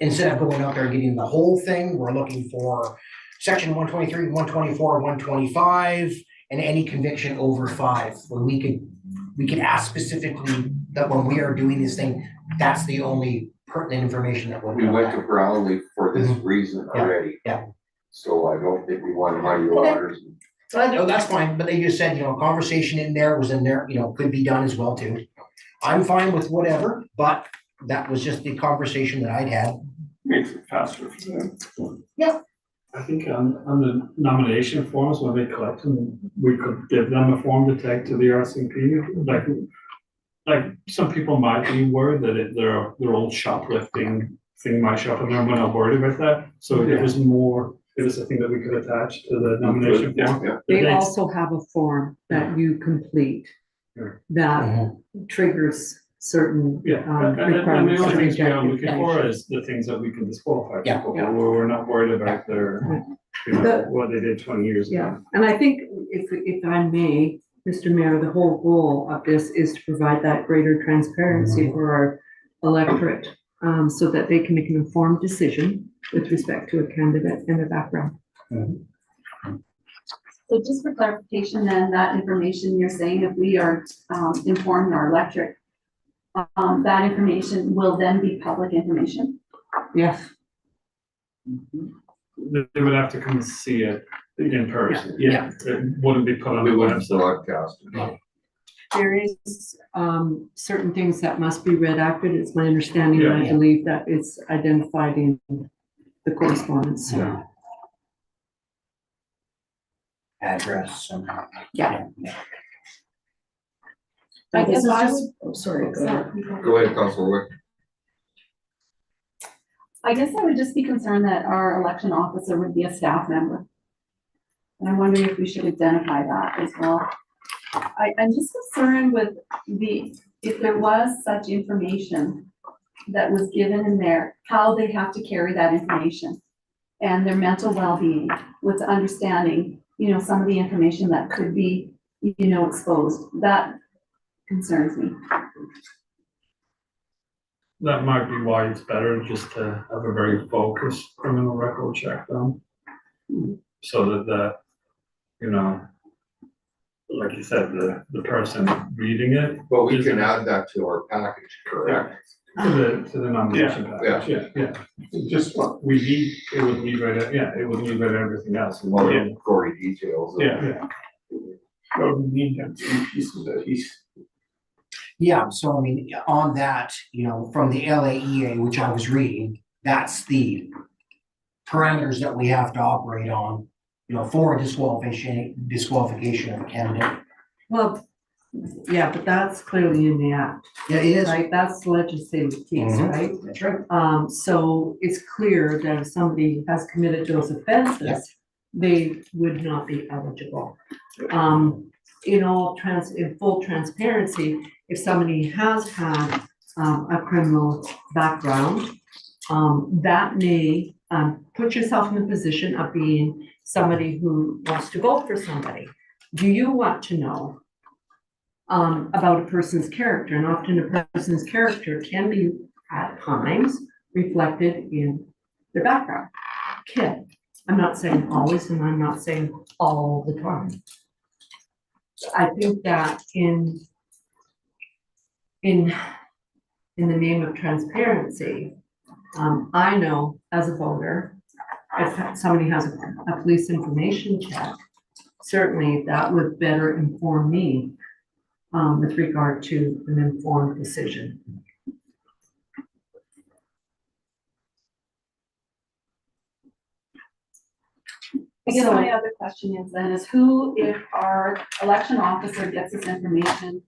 Instead of going out there and getting the whole thing, we're looking for section 123, 124, 125, and any conviction over 5. When we could ask specifically that when we are doing this thing, that's the only pertinent information that We went to Brownlee for this reason already. Yeah. So I don't think we want to muddy the waters. So I know that's fine, but they just said, conversation in there was in there, could be done as well too. I'm fine with whatever, but that was just the conversation that I'd had. Makes it faster for them. Yeah. I think on the nomination forms, when they collect them, we could give them a form to take to the RCMP. Like some people might be worried that their old shoplifting thing might show up in there. We're not worried about that. So it was a thing that we could attach to the nomination form. They also have a form that you complete that triggers certain And the requirements. only things we are looking information. for is the things that we can disqualify people. We're not worried about their, what they did 20 years ago. Yeah, and I think if I may, Mr. Mayor, the whole goal of this is to provide that greater transparency for our electorate, so that they can make an informed decision with respect to a candidate and their background. So just for clarification, then, that information you're saying, if we are informing our electorate, that information will then be public information? Yes. They would have to come and see it in person. Yeah. It wouldn't be put on the website. Broadcast. There is certain things that must be redacted. It's my understanding, and I Yeah. believe that it's identified in the correspondence. Yeah. Address. Yeah. I guess I would. Oh, sorry. Go ahead. Go ahead, Councilor Wick. I guess I would just be concerned that our election officer would be a staff member. And I'm wondering if we should identify that as well. I'm just concerned with if there was such information that was given in there, how they have to carry that information and their mental well-being with understanding, some of the information that could be, exposed. That concerns me. That might be why it's better just to have a very focused criminal record check done. So that you know, like you said, the person reading it. But we can add that to our package, correct? To the nomination package, yeah. Just what we need, it would be right, it would be right everything else. More gory details. Yeah. So we need them three pieces that he's. Yeah, so I mean, on that, you know, from the LAEA, which I was reading, that's the parameters that we have to operate on, you know, for a disqualification of a candidate. Well, yeah, but that's clearly in the act, Yeah, it is. right? That's legislative piece, Mhm. right? That's right. So it's clear that if somebody has committed those offenses, Yeah. they would not be eligible. In full transparency, if somebody has had, a criminal background, that may, put yourself in the position of being somebody who wants to vote for somebody. Do you want to know, about a person's character? And often a person's character can be at times reflected in their background. Can. I'm not saying always, and I'm not saying all the time. I think that in the name of transparency, I know as a voter, if somebody has a police information check, certainly that would better inform me with regard to an informed decision. I guess So- my other question is then is who, if our election officer gets this information,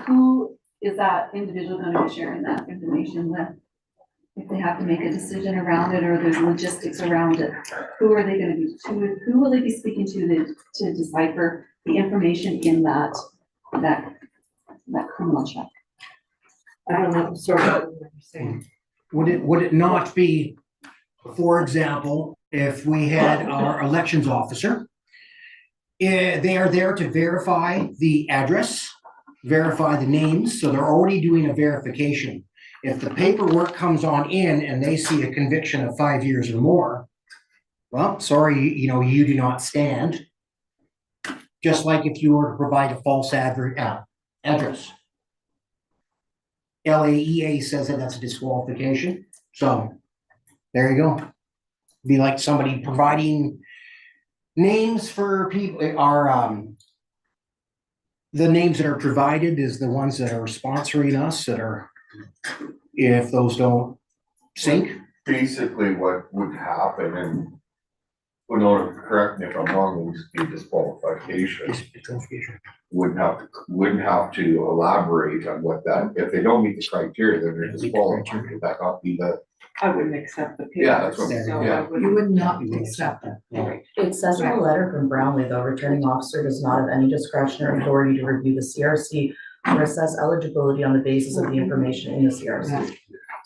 who is that individual gonna be sharing that information with? If they have to make a decision around it or there's logistics around it, who are they gonna be, who will they be speaking to decipher the information in that criminal check? I don't know, sort of what you're saying. Would it not be, for example, if we had our elections officer, they are there to verify the address, verify the names, so they're already doing a verification. If the paperwork comes on in and they see a conviction of 5 years or more, well, sorry, you know, you do not stand. Just like if you were to provide a false address. LAEA says that that's a disqualification, so there you go. Be like somebody providing names for people, the names that are provided is the ones that are sponsoring us that are, if those don't sync. Basically what would happen, and Winona, correct me if I'm wrong, would just be disqualification. Wouldn't have to elaborate on what that, if they don't meet the criteria, then they're disqualified. Would that not be the? I wouldn't accept the Yeah, that's what- papers, so yeah. I You wouldn't. would not accept it. It says in the letter from Brownlee, though, returning officer does not have any discretion or authority to review the CRC or assess eligibility on the basis of the information in the CRC.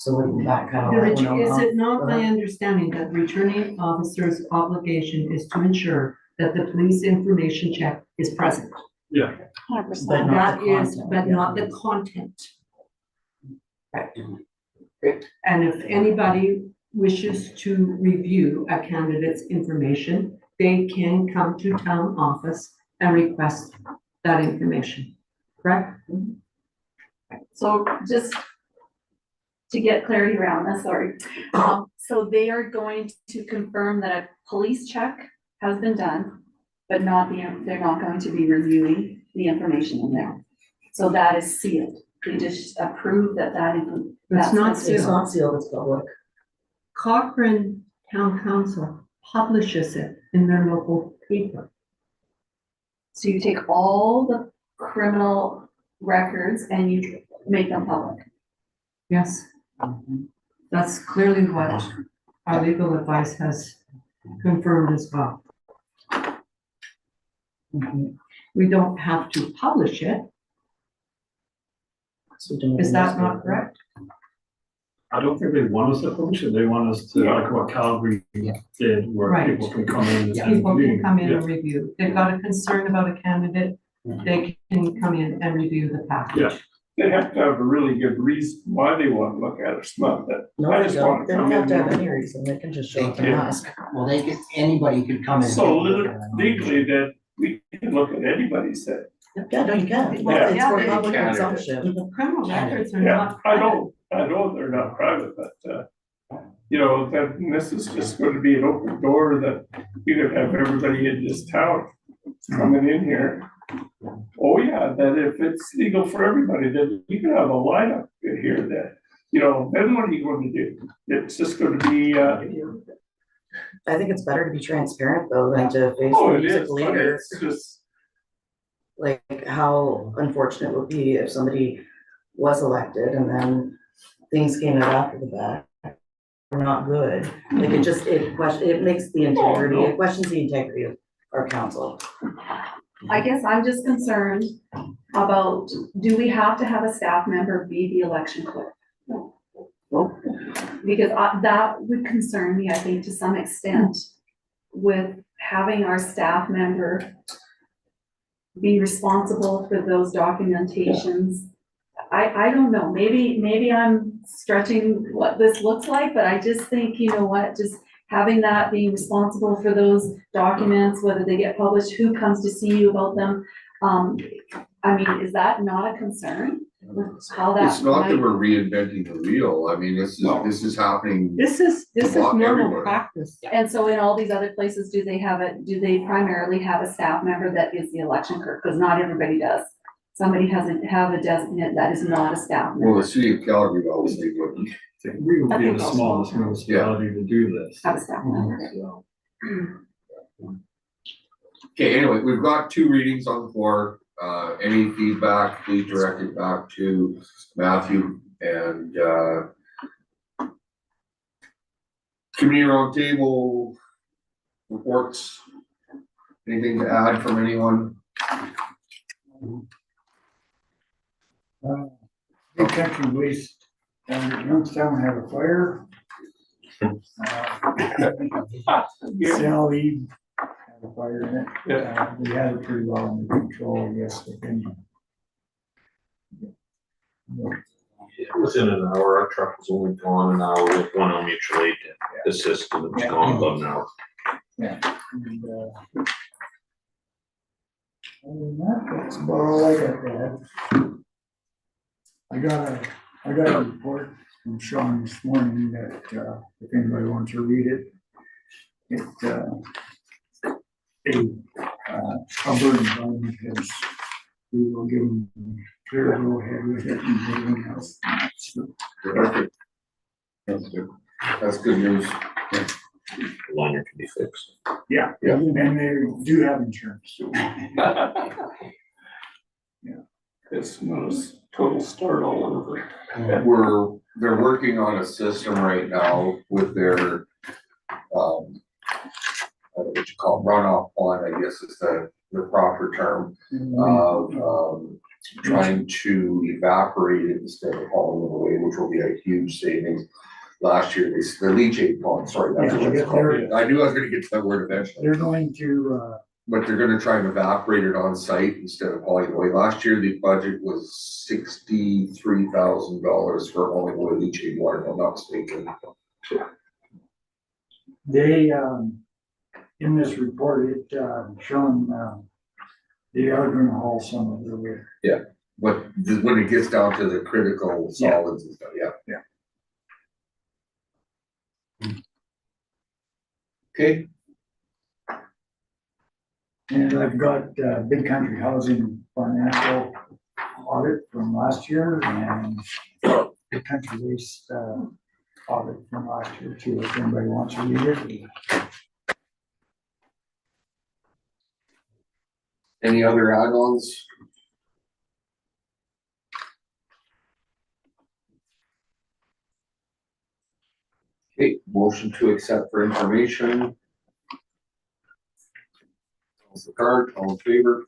So wouldn't that kind of? Is it not my understanding that returning officer's obligation is to ensure that the police information check is present? Yeah. 100%. But not That the is, content, but yeah. not the content. Right. And if anybody wishes to review a candidate's information, they can come to town office and request that information, correct? So just to get clarity around this, sorry. So they are going to confirm that a police check has been done, but they're not going to be reviewing the information in there. So that is sealed. They just approve that It's not It's sealed. not sealed, it's public. Cochrane Town Council publishes it in their local paper. So you take all the criminal records and you make them public. Yes. That's clearly what our legal advice has confirmed as well. We don't have to publish it. Is that not correct? I don't think they want us to publish it, they want us to, like what Calgary did, where Right. people can come in. and People can come in Yeah. and review. They've got a concern about a candidate, they can come in and review the package. Yeah. They have to have a really good reason why they want to look at it, it's not that. No, I they just don't, want they to don't come have to have in. any reason, they can just show up and They can. ask. Well, they could, anybody could come in. and So take a look at it. legally that we can look at anybody's head. Yeah, no, you can, Well, it's yeah, for they public can. consumption. Criminal records are Yeah, not. I know they're not private, but, you know, that this is just going to be an open door that you could have everybody in this town coming in here. Oh, yeah, that if it's legal for everybody, then you can have a lineup in here that, you know, then what are you going to do? It's just going to be, I think it's better to be transparent though than to face oh, the it music is, but leaders. it's just, Like how unfortunate it would be if somebody was elected and then things came out after the fact were not good. Like it makes the integrity, no. it questions the integrity of our council. I guess I'm just concerned about, do we have to have a staff member be the election clerk? Because that would concern me, I think, to some extent, with having our staff member be responsible for those documentations. I don't know, maybe I'm stretching what this looks like, but I just think, you know what, just having that, being responsible for those documents, whether they get published, who comes to see you about them. I mean, is that not a concern? How that It's not that might- we're reinventing the wheel. I mean, this is happening. This is normal Everywhere. practice. And so in all these other places, do they primarily have a staff member that is the election clerk? Because not everybody does. Somebody hasn't have a designate that is not a staff Well, member, the city of Calgary obviously wouldn't. We would I be think the also- smallest municipality to do this. have a staff member. So, Okay, anyway, we've got 2 readings on the floor. Any feedback, please direct it back to Matthew and, community roundtable reports. Anything to add from anyone? big country waste, Youngstown had a fire. Sally had a fire in it. We had it pretty well under control, I guess, within. Within an hour, our truck was only gone an hour with one on mutual aid to assist, and it was gone about an hour. Yeah. And, other than that, that's about all I got to add. I got a report from Sean this morning that, if anybody wants to read it, Alberta environment has, we will give them clear go ahead with it and everything else. Perfect. That's good. That's good news. The liner can be fixed. Yeah, Yeah. and they do have insurance, so. Yeah, this was total start all over. They're working on a system right now with their, I don't know what you call it, runoff pond, I guess is the proper term, of, trying to evaporate it instead of hauling it away, which will be a huge savings. Last year, the leachate pond, sorry, that's what it's called. I knew I was gonna get to that word eventually. They're going to, But they're gonna try and evaporate it on site instead of hauling it away. Last year, the budget was $63,000 for hauling away leachate water, if I'm not mistaken. they, in this report, it, shown, they are gonna haul some of their way. But when it gets down to the critical solids and stuff, yeah. Yeah. Okay, And I've got, Big Country Housing financial audit from last year and Big Country Waste, audit from last year too, if anybody wants to read it. any other add-ons? Okay, motion to accept for information. Councilor Card, all in favor?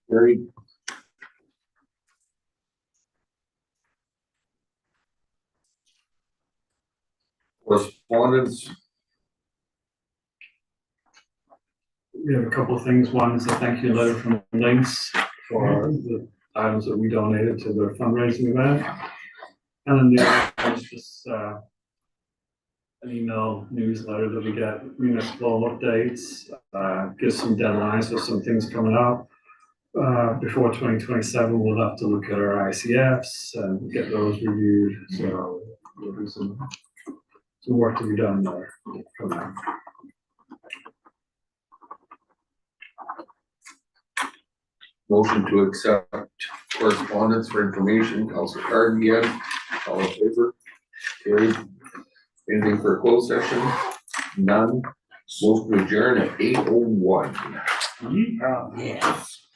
Carried. Correspondence. we have a couple of things. One is a thank you letter from Lynx for the items that we donated to their fundraising event. And then the other is just, an email newsletter that we get, municipal updates, gives some deadlines for some things coming up. Before 2027, we'll have to look at our ICFs and get those reviewed, so there'll be some work to be done there from that. Motion to accept correspondence for information, Council Card again, all in favor? Carried. Anything for a closed session? None. Motion to adjourn at 8:01. Yes.